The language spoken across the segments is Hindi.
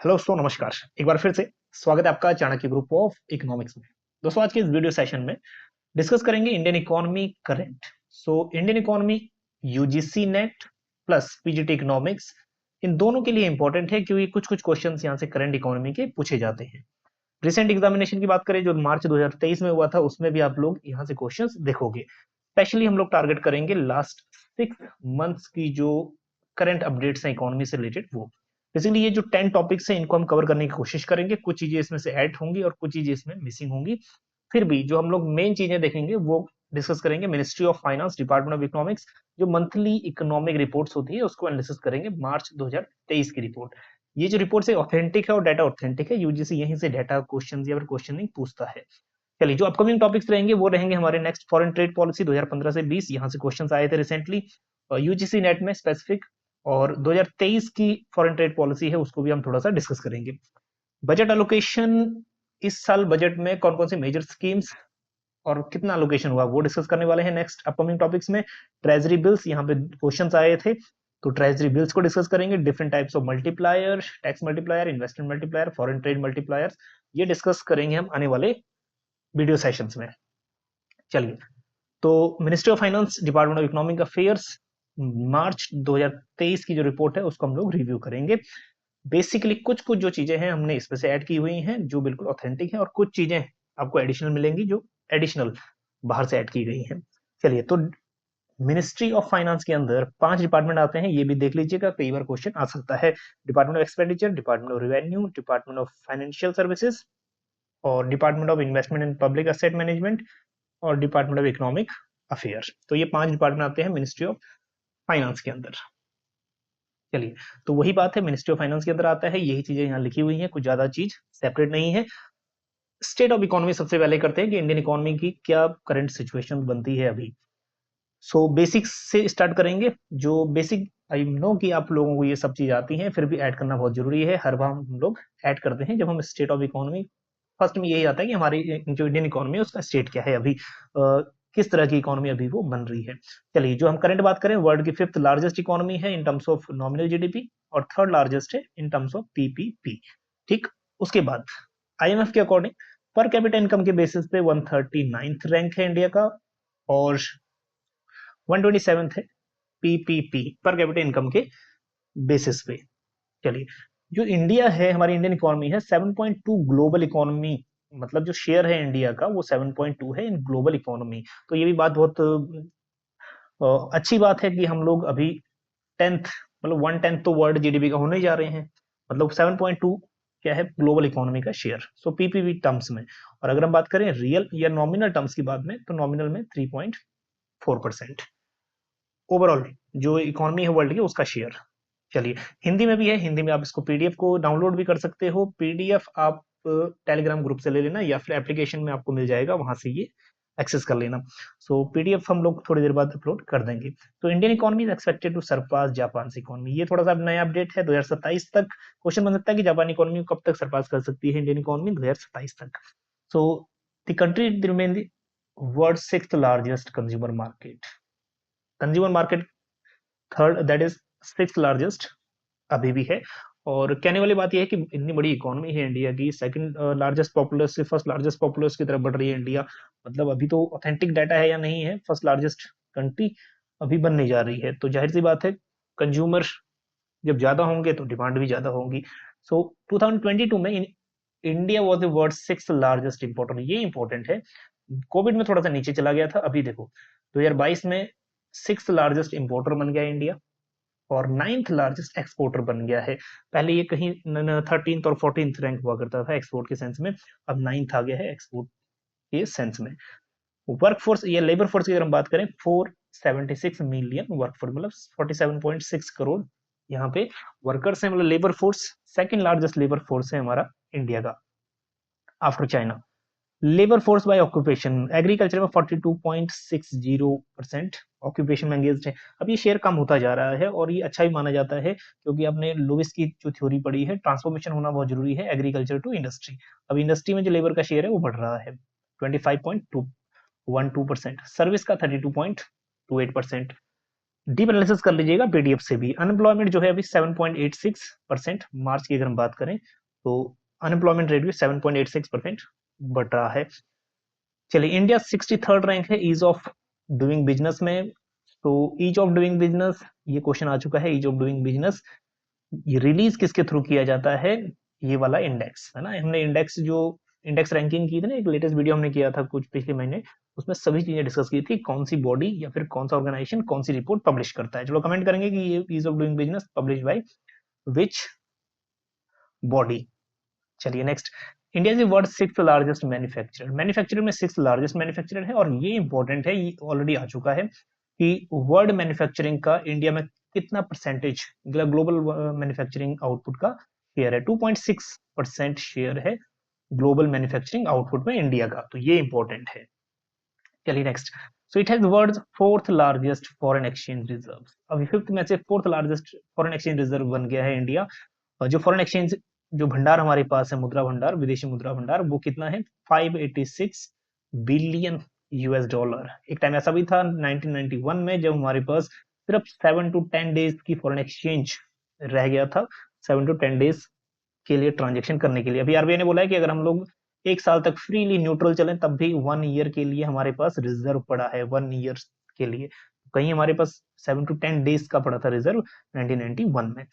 हेलो दोस्तों, नमस्कार। एक बार फिर से स्वागत है आपका चाणक्य ग्रुप ऑफ इकोनॉमिक्स में। दोस्तों, आज के इस वीडियो सेशन में डिस्कस करेंगे Indian economy current. Indian economy UGC NET plus PGT economics इन दोनों के लिए इंपॉर्टेंट है, क्योंकि कुछ कुछ क्वेश्चंस यहाँ से करंट इकोनॉमी के पूछे जाते हैं। रिसेंट एग्जामिनेशन की बात करें जो मार्च 2023 में हुआ था, उसमें भी आप लोग यहाँ से क्वेश्चंस देखोगे। स्पेशली हम लोग टारगेट करेंगे लास्ट 6 मंथ्स की जो करंट अपडेट्स हैं इकोनॉमी से रिलेटेड वो। बेसिकली ये जो 10 टॉपिक्स हैं इनको हम कवर करने की कोशिश करेंगे। कुछ चीजें इसमें से ऐड होंगी और कुछ चीजें इसमें मिसिंग होंगी। फिर भी जो हम लोग मेन चीजें देखेंगे वो डिस्कस करेंगे ministry of finance, department of economics, जो मंथली इकोनॉमिक रिपोर्ट्स होती है उसको एनालिसिस करेंगे। मार्च 2023 की रिपोर्ट, ये जो रिपोर्ट है ऑथेंटिक है और डाटा ऑथेंटिक है। यूजीसी यहीं से डाटा क्वेश्चन या फिर क्वेश्चनिंग पूछता है। चलिए, जो अपकमिंग टॉपिक्स रहेंगे वो रहेंगे हमारे नेक्स्ट फॉरेन ट्रेड पॉलिसी 2015 से 20, यहाँ से क्वेश्चंस आए थे रिसेंटली यूजीसी नेट में स्पेसिफिक। और 2023 की फॉरेन ट्रेड पॉलिसी है उसको भी हम थोड़ा सा डिस्कस करेंगे। बजट एलोकेशन, इस साल बजट में कौन कौन सी मेजर स्कीम्स और कितना एलोकेशन हुआ वो डिस्कस करने वाले हैं नेक्स्ट अपकमिंग टॉपिक्स में। ट्रेजरी बिल्स, यहाँ पे क्वेश्चंस आए थे तो ट्रेजरी बिल्स को डिस्कस करेंगे। Different types of multiplier, tax multiplier, investment multiplier, foreign trade multiplier, ये डिस्कस करेंगे हम आने वाले वीडियो सेशंस में। चलिए, तो ministry of finance, department of economic affairs, March 2023 की जो रिपोर्ट है उसको हम लोग रिव्यू करेंगे। बेसिकली कुछ कुछ जो चीजें हैं हमने इसमें से ऐड की हुई हैं जो बिल्कुल ऑथेंटिक है, और कुछ चीजें आपको एडिशनल मिलेंगी जो एडिशनल बाहर से ऐड की गई हैं। चलिए, तो मिनिस्ट्री ऑफ फाइनेंस के अंदर 5 डिपार्टमेंट आते हैं, ये भी देख लीजिएगा, कई बार क्वेश्चन आ सकता है। Department of expenditure, department of revenue, department of financial services, और department of investment and public asset management, और डिपार्टमेंट ऑफ इकोनॉमिक अफेयर। तो ये 5 डिपार्टमेंट आते हैं मिनिस्ट्री ऑफ फाइनेंस के अंदर। चलिए, तो वही बात है, मिनिस्ट्री ऑफ फाइनेंस के अंदर आता है, यही चीजें यहाँ लिखी हुई हैं, कुछ ज्यादा चीज सेपरेट नहीं है। स्टेट ऑफ इकोनॉमी सबसे पहले करते हैं कि इंडियन इकोनॉमी की क्या करंट सिचुएशन बनती है अभी। बेसिक्स से स्टार्ट करेंगे। जो बेसिक, आई नो कि आप लोगों को ये सब चीज आती हैं, फिर भी ऐड करना बहुत जरूरी है। हर बार हम लोग ऐड करते हैं जब हम स्टेट ऑफ इकोनॉमी, फर्स्ट में यही आता है कि हमारी जो इंडियन इकोनॉमी है उसका स्टेट क्या है अभी, किस तरह की इकोनॉमी अभी वो बन रही है। चलिए, जो हम करंट बात करें, वर्ल्ड की 5th लार्जेस्ट इकोनॉमी है in terms of nominal GDP, और 3rd लार्जेस्ट है इन टर्म्स ऑफ पीपीपी। ठीक, उसके बाद आईएमएफ के अकॉर्डिंग पर कैपिटा इनकम के बेसिस पे 139th रैंक है इंडिया का, और 127th है पीपीपी पर कैपिटा इनकम के बेसिस पे। चलिए, जो इंडिया है, हमारी इंडियन इकोनॉमी है 7.2 ग्लोबल इकोनॉमी, मतलब जो शेयर है इंडिया का वो 7.2 है इन ग्लोबल इकोनॉमी। तो ये भी बात बहुत अच्छी बात है कि हम लोग अभी 10th, मतलब 1/10 तो वर्ल्ड जीडीपी का होने जा रहे हैं। मतलब 7.2 क्या है ग्लोबल इकोनॉमी का शेयर, पीपीपी टर्म्स में। और अगर हम बात करें रियल या नॉमिनल टर्म्स की बात में, तो नॉमिनल में 3.4% ओवरऑल जो इकोनॉमी है वर्ल्ड की उसका शेयर। चलिए, हिंदी में भी है, हिंदी में आप इसको पीडीएफ को डाउनलोड भी कर सकते हो। पीडीएफ आप टेलीग्राम ग्रुप से ले लेना या फिर एप्लीकेशन में आपको मिल जाएगा, वहां से ये एक्सेस कर लेना। पीडीएफ हम लोग थोड़ी देर बाद अपलोड कर देंगे। तो Indian economy is expected to surpass Japan economy, ये थोड़ा सा नया अपडेट है। 2027 तक क्वेश्चन बन सकता है कि जापान इकोनॉमी कब तक सरपास कर सकती है इंडियन इकोनॉमी, 2027 तक। So the country remain the world 6th largest consumer market. Consumer market 3rd, that is 6th largest अभी भी है। और कहने वाली बात यह है कि इतनी बड़ी इकोनॉमी है इंडिया की, 2nd लार्जेस्ट पॉपुलस से 1st लार्जेस्ट पॉपुलस की तरफ बढ़ रही है इंडिया। मतलब अभी तो ऑथेंटिक डाटा है या नहीं है, 1st लार्जेस्ट कंट्री अभी बनने जा रही है, तो जाहिर सी बात है कंज्यूमर जब ज्यादा होंगे तो डिमांड भी ज्यादा होगी। 2022 में India was the world 6th largest importer, ये इंपॉर्टेंट है। कोविड में थोड़ा सा नीचे चला गया था, अभी देखो 2022 में 6th लार्जेस्ट इंपोर्टर बन गया इंडिया, और 9th लार्जेस्ट एक्सपोर्टर बन गया है। पहले ये कहीं 13th और 14th रैंक हुआ करता था एक्सपोर्ट के सेंस में, अब 9th आ गया है एक्सपोर्ट के सेंस में। वर्कफोर्स या लेबर फोर्स की अगर हम बात करें, 476 मिलियन वर्कफोर्स, मतलब 47.6 करोड़ यहाँ पे वर्कर्स है, मतलब labour force 2nd largest labour force है हमारा इंडिया का after China. Labour force by occupation, agriculture में 42.60% ऑक्यूपेशन में एंगेज्ड है। अब ये शेयर कम होता जा रहा है और ये अच्छा भी माना जाता है, क्योंकि आपने लुइस की जो थ्योरी पढ़ी है, ट्रांसफॉर्मेशन होना बहुत जरूरी है एग्रीकल्चर टू इंडस्ट्री। अब इंडस्ट्री में जो लेबर का शेयर है वो बढ़ रहा है 25.212%, सर्विस का 32.28%, डीप एनालिसिस कर लीजिएगा पीडीएफ से भी। अनएम्प्लॉयमेंट जो है अभी 7.86%, मार्च की अगर हम बात करें तो अनएम्प्लॉयमेंट रेट भी 7.86% बढ़ रहा है। चलिए, इंडिया 63rd रैंक है ईज ऑफ डूइंग बिजनेस में। तो ईज ऑफ डूइंग बिजनेस, ये क्वेश्चन आ चुका है। ईज ऑफ डूइंग बिजनेस ये रिलीज किसके थ्रू किया जाता है? ये वाला इंडेक्स है ना, हमने इंडेक्स जो इंडेक्स रैंकिंग की थी ना, एक लेटेस्ट वीडियो हमने किया था कुछ पिछले महीने, उसमें सभी चीजें डिस्कस की थी, कौन सी बॉडी या फिर कौन सा ऑर्गेनाइजेशन कौन सी रिपोर्ट पब्लिश करता है। चलो कमेंट करेंगे कि ये ease of doing business publish by which body. चलिए next, India is world 6th largest manufacturer. Manufacturer में 6th लार्जेस्ट मैन्युफैक्चरर है, और ये इंपॉर्टेंट है, ये ऑलरेडी आ चुका है कि वर्ल्ड मैन्युफैक्चरिंग का इंडिया में कितना परसेंटेज ग्लोबल मैन्युफैक्चरिंग आउटपुट का शेयर है। 2.6% शेयर है ग्लोबल मैन्युफैक्चरिंग आउटपुट में इंडिया का, तो ये इंपॉर्टेंट है। चलिए next, so it has world 4th largest foreign exchange reserve. अभी 5th में से 4th largest foreign exchange reserve बन गया है इंडिया। और जो फॉरेन एक्सचेंज जो भंडार हमारे पास है, मुद्रा भंडार, विदेशी मुद्रा भंडार, वो कितना है? 586 बिलियन यूएस डॉलर। एक टाइम ऐसा भी था 1991 में, जब हमारे पास सिर्फ 7 to 10 डेज की फॉरेन एक्सचेंज रह गया था, 7 to 10 डेज के लिए ट्रांजेक्शन करने के लिए। अभी आरबीआई ने बोला है कि अगर हम लोग एक साल तक फ्रीली न्यूट्रल चलें, तब भी 1 ईयर के लिए हमारे पास रिजर्व पड़ा है, 1 ईयर के लिए। कहीं हमारे पास 7 to 10 डेज का पड़ा था रिजर्व 1991 में।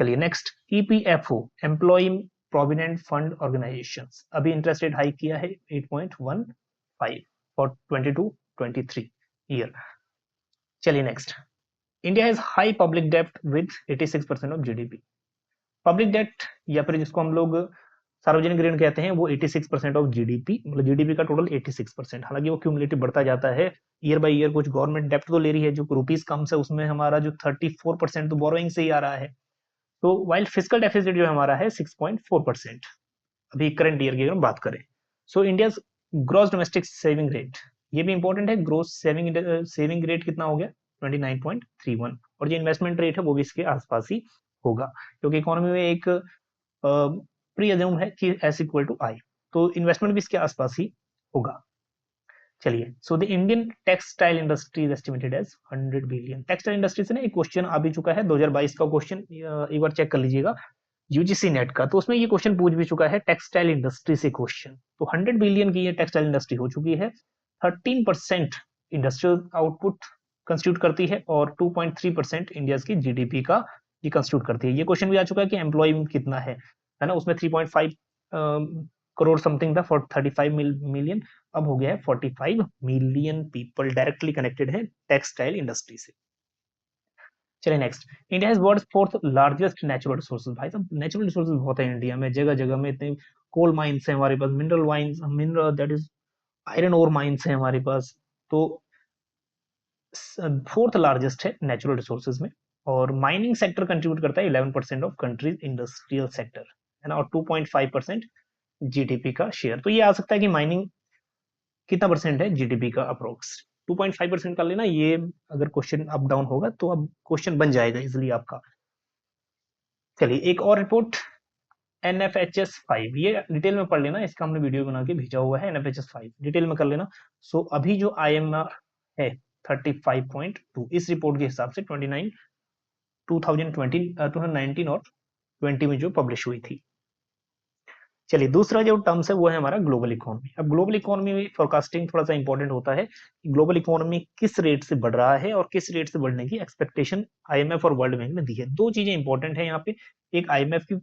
चलिए next, EPFO, employ provident fund organisation, अभी इंटरेस्ट रेट हाइक किया है 8.15 फॉर 22-23 ईयर। चलिए next, India has high public डेब्ट with 86% of GDP. Public debt या फिर जिसको हम लोग सार्वजनिक ऋण कहते हैं, वो 86% ऑफ जीडीपी, मतलब जीडीपी का टोटल 86%। हालांकि वो क्यूमुलेटिव बढ़ता जाता है ईयर बाय ईयर। कुछ गवर्नमेंट डेप्ट तो ले रही है, जो रुपीज कम से उसमें हमारा जो 34% तो बोरोइंग से ही आ रहा है। तो वाइल फिजिकल डेफिसिट जो हमारा है 6.4%, अभी करंट ईयर की अगर बात करें। So India gross domestic saving rate, ये भी इंपॉर्टेंट है, ग्रोस सेविंग रेट कितना हो गया? 29.31। और जो इन्वेस्टमेंट रेट है वो भी इसके आसपास ही होगा, क्योंकि इकोनॉमी में एक प्री अज्यूम है कि एस इक्वल टू आई, तो इन्वेस्टमेंट भी इसके आसपास ही होगा। चलिए, so the Indian textile industry is estimated as 100 billion. Textile industry से ना एक क्वेश्चन आ भी चुका है, 2022 का क्वेश्चन, एक बार चेक कर लीजिएगा यूजीसी नेट का, तो उसमें ये क्वेश्चन पूछ भी चुका है टेक्सटाइल इंडस्ट्री से क्वेश्चन। तो 100 बिलियन की ये टेक्सटाइल इंडस्ट्री हो चुकी है, 13% इंडस्ट्रियल आउटपुट कंस्टिट्यूट करती है, और 2.3% इंडिया की जीडीपी का ये कंस्टिट्यूट करती है। ये क्वेश्चन भी आ चुका है कि एम्प्लॉय कितना है ना, उसमें 3.5 करोड़ समथिंग था फॉर 35 मिलियन, अब हो गया है 45 मिलियन पीपल डायरेक्टली कनेक्टेड है टेक्सटाइल इंडस्ट्री से। चलिए next, India has world 4th largest natural resources. भाई साहब, नेचुरल रिसोर्सेज बहुत है इंडिया में, जगह जगह में इतने कोल माइंस है हमारे पास, mineral mines, mineral that is iron ore mines है हमारे पास। तो 4th लार्जेस्ट है नेचुरल रिसोर्सेज में, और माइनिंग सेक्टर कंट्रीब्यूट करता है 11% ऑफ कंट्रीज इंडस्ट्रियल सेक्टर, है ना, और 2.5% जीडीपी का शेयर। तो ये आ सकता है कि माइनिंग कितना परसेंट है जीडीपी का अप्रोक्स, 2.5% कर लेना। ये अगर क्वेश्चन अप डाउन होगा तो अब क्वेश्चन बन जाएगा इजिली आपका। चलिए, एक और रिपोर्ट, NFHS 5, ये डिटेल में पढ़ लेना, इसका हमने वीडियो बना के भेजा हुआ है, NFHS 5 डिटेल में कर लेना। सो अभी जो IMR है 35.2, इस रिपोर्ट के हिसाब से 2019 और 20 में जो पब्लिश हुई थी। चलिए, दूसरा जो टर्म्स है वो है हमारा ग्लोबल इकोनॉमी। अब ग्लोबल इकोनॉमी में फोरकास्टिंग थोड़ा सा इंपॉर्टेंट होता है, ग्लोबल इकोनॉमी किस रेट से बढ़ रहा है और किस रेट से बढ़ने की एक्सपेक्टेशन IMF और वर्ल्ड बैंक ने दी है। दो चीजें इंपॉर्टेंट है यहाँ पे, एक IMF की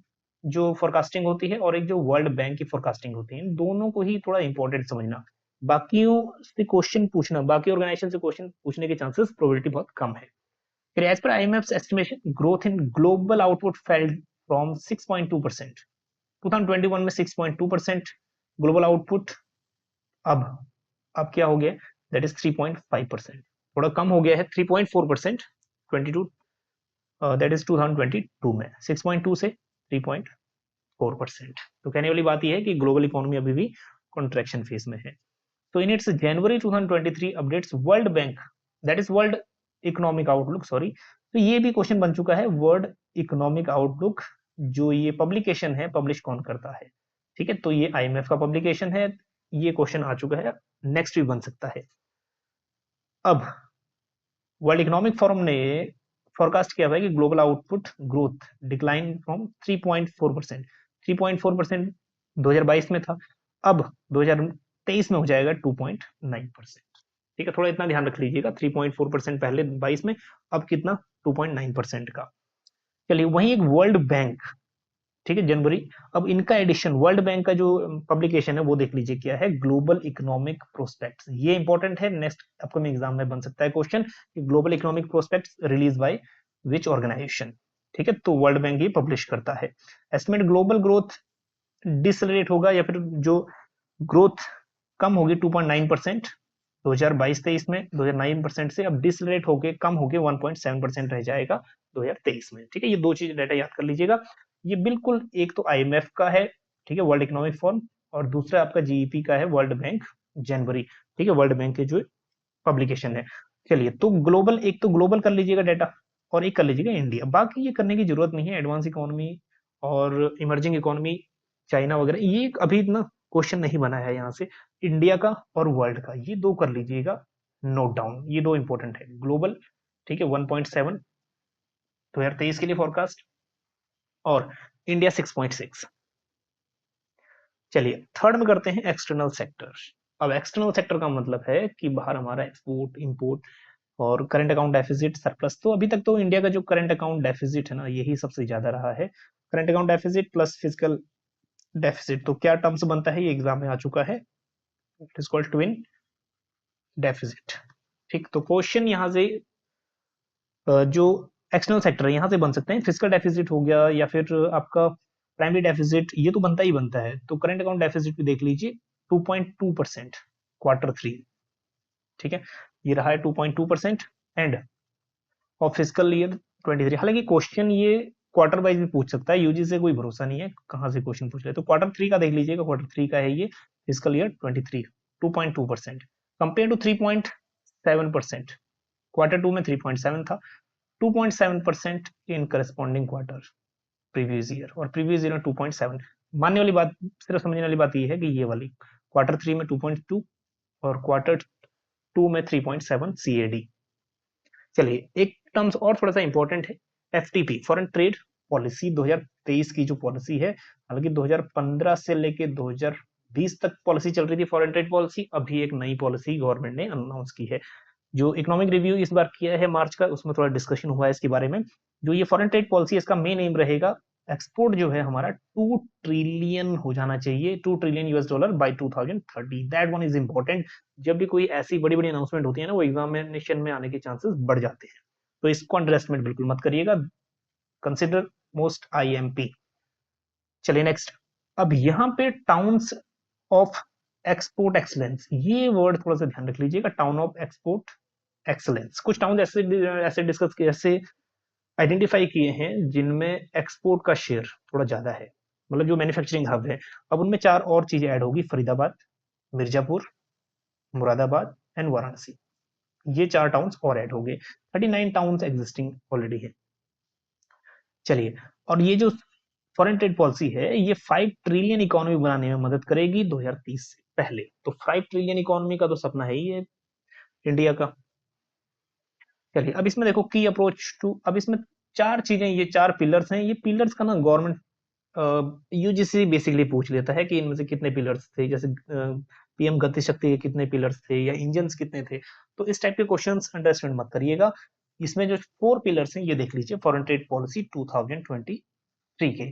जो फोरकास्टिंग होती है और एक जो वर्ल्ड बैंक की फोरकास्टिंग होती है, इन दोनों को ही थोड़ा इंपॉर्टेंट समझना। बाकियों से क्वेश्चन पूछना, बाकी ऑर्गेनाइजेशन से क्वेश्चन पूछने के चांसेस प्रोबेबिलिटी बहुत कम है। फिर एज पर IMF estimation, growth in global output fell from 6.2%, 2021 में 6.2% ग्लोबल आउटपुट, अब अब क्या हो गया? दैट इज 3.5%, थोड़ा कम हो गया है 3.4% 22 दैट इज 2022 में, 6.2 से 3.4%। तो कहने वाली बात यह है कि ग्लोबल इकोनॉमी अभी भी कॉन्ट्रैक्शन फेज में है। तो in its January 2023 updates world bank, that is world economic outlook, sorry, तो ये भी क्वेश्चन बन चुका है, वर्ल्ड इकोनॉमिक आउटलुक जो ये पब्लिकेशन है, पब्लिश कौन करता है? ठीक है, तो ये IMF का पब्लिकेशन है, ये क्वेश्चन आ चुका है, नेक्स्ट भी बन सकता है। अब वर्ल्ड इकोनॉमिक फोरम ने फोरकास्ट किया हुआ है कि global output growth decline from 3.4%, 3.4% 2022 में था, अब 2023 में हो जाएगा 2.9%। ठीक है, थोड़ा इतना ध्यान रख लीजिएगा, 3.4% पहले 22 में, अब कितना, 2.9% का। चलिए, वहीं एक वर्ल्ड बैंक, ठीक है, जनवरी, अब इनका एडिशन, वर्ल्ड बैंक का जो पब्लिकेशन है वो देख लीजिए क्या है, ग्लोबल इकोनॉमिक प्रोस्पेक्ट्स। ये इंपॉर्टेंट है, नेक्स्ट अपकमिंग एग्जाम में बन सकता है क्वेश्चन कि global economic prospects release by which organisation. ठीक है, तो वर्ल्ड बैंक ये पब्लिश करता है। एस्टिमेट ग्लोबल ग्रोथ डिसलरेट होगा या फिर जो ग्रोथ कम होगी 2.9% 2022-23 में, 2009% से अब डिसलरेट होके कम होके 1.7% रह जाएगा 2023 में। ठीक है, ये दो चीज डाटा याद कर लीजिएगा। ये बिल्कुल, एक तो आईएमएफ का है, ठीक है, वर्ल्ड इकोनॉमिक फोरम, और दूसरा आपका जीईपी का है, वर्ल्ड बैंक जनवरी। ठीक है, वर्ल्ड बैंक के जो पब्लिकेशन है। चलिए, तो ग्लोबल, एक तो ग्लोबल कर लीजिएगा डाटा, और एक कर लीजिएगा इंडिया। बाकी ये करने की जरूरत नहीं है, एडवांस इकोनॉमी और इमर्जिंग इकोनॉमी, चाइना वगैरह, ये अभी इतना क्वेश्चन नहीं बना है यहाँ से। इंडिया का और वर्ल्ड का, ये दो कर लीजिएगा नोट डाउन, ये दो इंपॉर्टेंट है। ग्लोबल, ठीक है, 1.7 2023 के लिए फोरकास्ट, और इंडिया 6.6। चलिए, थर्ड में करते हैं एक्सटर्नल सेक्टर। अब एक्सटर्नल सेक्टर का मतलब है कि बाहर हमारा एक्सपोर्ट, इंपोर्ट और करंट अकाउंट डेफिसिट, सरप्लस। तो अभी तक तो इंडिया का जो करंट अकाउंट डेफिसिट है ना, यही सबसे ज्यादा रहा है, current account deficit plus physical deficit. तो क्या टर्म्स बनता है, ये एग्जाम में आ चुका है, it is called twin deficit. ठीक, तो क्वेश्चन यहाँ से जो एक्सटर्नल सेक्टर है यहाँ से बन सकते हैं, फिजिकल डेफिसिट हो गया या फिर आपका प्राइमरी डेफिसिट, ये तो बनता ही बनता है। तो करंट अकाउंट डेफिसिट भी देख लीजिए, 2.2% Q3। ठीक है, ये रहा है 2.2%, एंड और फिजिकल ईयर 23। हालांकि क्वेश्चन ये क्वार्टर वाइज भी पूछ सकता है, यूजी से कोई भरोसा नहीं है कहां से क्वेश्चन पूछ ले। तो Q3 का देख लीजिएगा, Q3 का है ये, physical year 23, 2.2% compare to 3.7%। Q2 में 3.7 था, 2.7% इन करस्पॉन्डिंग क्वार्टर प्रीवियस ईयर, और प्रीवियस ईयर में 2.7। मानने वाली बात, सिर्फ समझने वाली बात ये है कि ये वाली Q3 में 2.2 और Q2 में 3.7 CAD। चलिए, एक टर्म्स और थोड़ा सा इंपॉर्टेंट है, एफटीपी, फॉरेन ट्रेड पॉलिसी 2023 की जो पॉलिसी है। हालांकि 2015 से लेके 2020 तक पॉलिसी चल रही थी फॉरेन ट्रेड पॉलिसी, अभी एक नई पॉलिसी गवर्नमेंट ने अनाउंस की है। जो इकोनॉमिक रिव्यू इस बार किया है मार्च का, उसमें थोड़ा डिस्कशन हुआ है इसके बारे में। जो ये फॉरेन ट्रेड पॉलिसी, इसका मेन एम रहेगा, एक्सपोर्ट जो है हमारा 2 ट्रिलियन हो जाना चाहिए, 2 ट्रिलियन US डॉलर बाय 2030। That one is important. जब भी कोई ऐसी बड़ी बड़ी अनाउंसमेंट होती है ना, वो एग्जामिनेशन में आने के चांसेस बढ़ जाते हैं, तो इसको अंडरएस्टिमेट बिल्कुल मत करिएगा, कंसिडर मोस्ट IMP। चलिए नेक्स्ट, अब यहाँ पे टाउन्स ऑफ एक्सपोर्ट एक्सलेंस, ये वर्ड थोड़ा सा ध्यान रख लीजिएगा, टाउन ऑफ एक्सपोर्ट एक्सलेंस। कुछ टाउन ऐसे ऐसे डिस्कस किए, ऐसे आइडेंटिफाई किए हैं जिनमें एक्सपोर्ट का शेयर थोड़ा ज्यादा है, मतलब जो मैन्युफैक्चरिंग हब है। अब उनमें 4 और चीजें ऐड होगी, फरीदाबाद, मिर्जापुर, मुरादाबाद एंड वाराणसी। ये 4 टाउन्स और ऐड हो गए, 39 टाउन्स एग्जिस्टिंग ऑलरेडी है। चलिए, और ये जो फॉरेन ट्रेड पॉलिसी है, ये 5 ट्रिलियन इकोनॉमी बनाने में मदद करेगी 2030 से पहले। तो 5 ट्रिलियन इकोनॉमी का तो सपना है ही है इंडिया का। चलिए, अब इसमें देखो की अप्रोच टू, अब इसमें 4 चीजें, ये 4 पिलर्स हैं। ये पिलर्स का ना गवर्नमेंट यूजीसी बेसिकली पूछ लेता है कि इनमें से कितने पिलर्स थे, जैसे पीएम गति शक्ति के कितने पिलर्स थे या इंजन्स कितने थे। तो इस टाइप के क्वेश्चंस अंडरस्टैंड मत करिएगा। इसमें जो 4 पिलर्स हैं ये देख लीजिए, फॉरेन ट्रेड पॉलिसी 2023 के,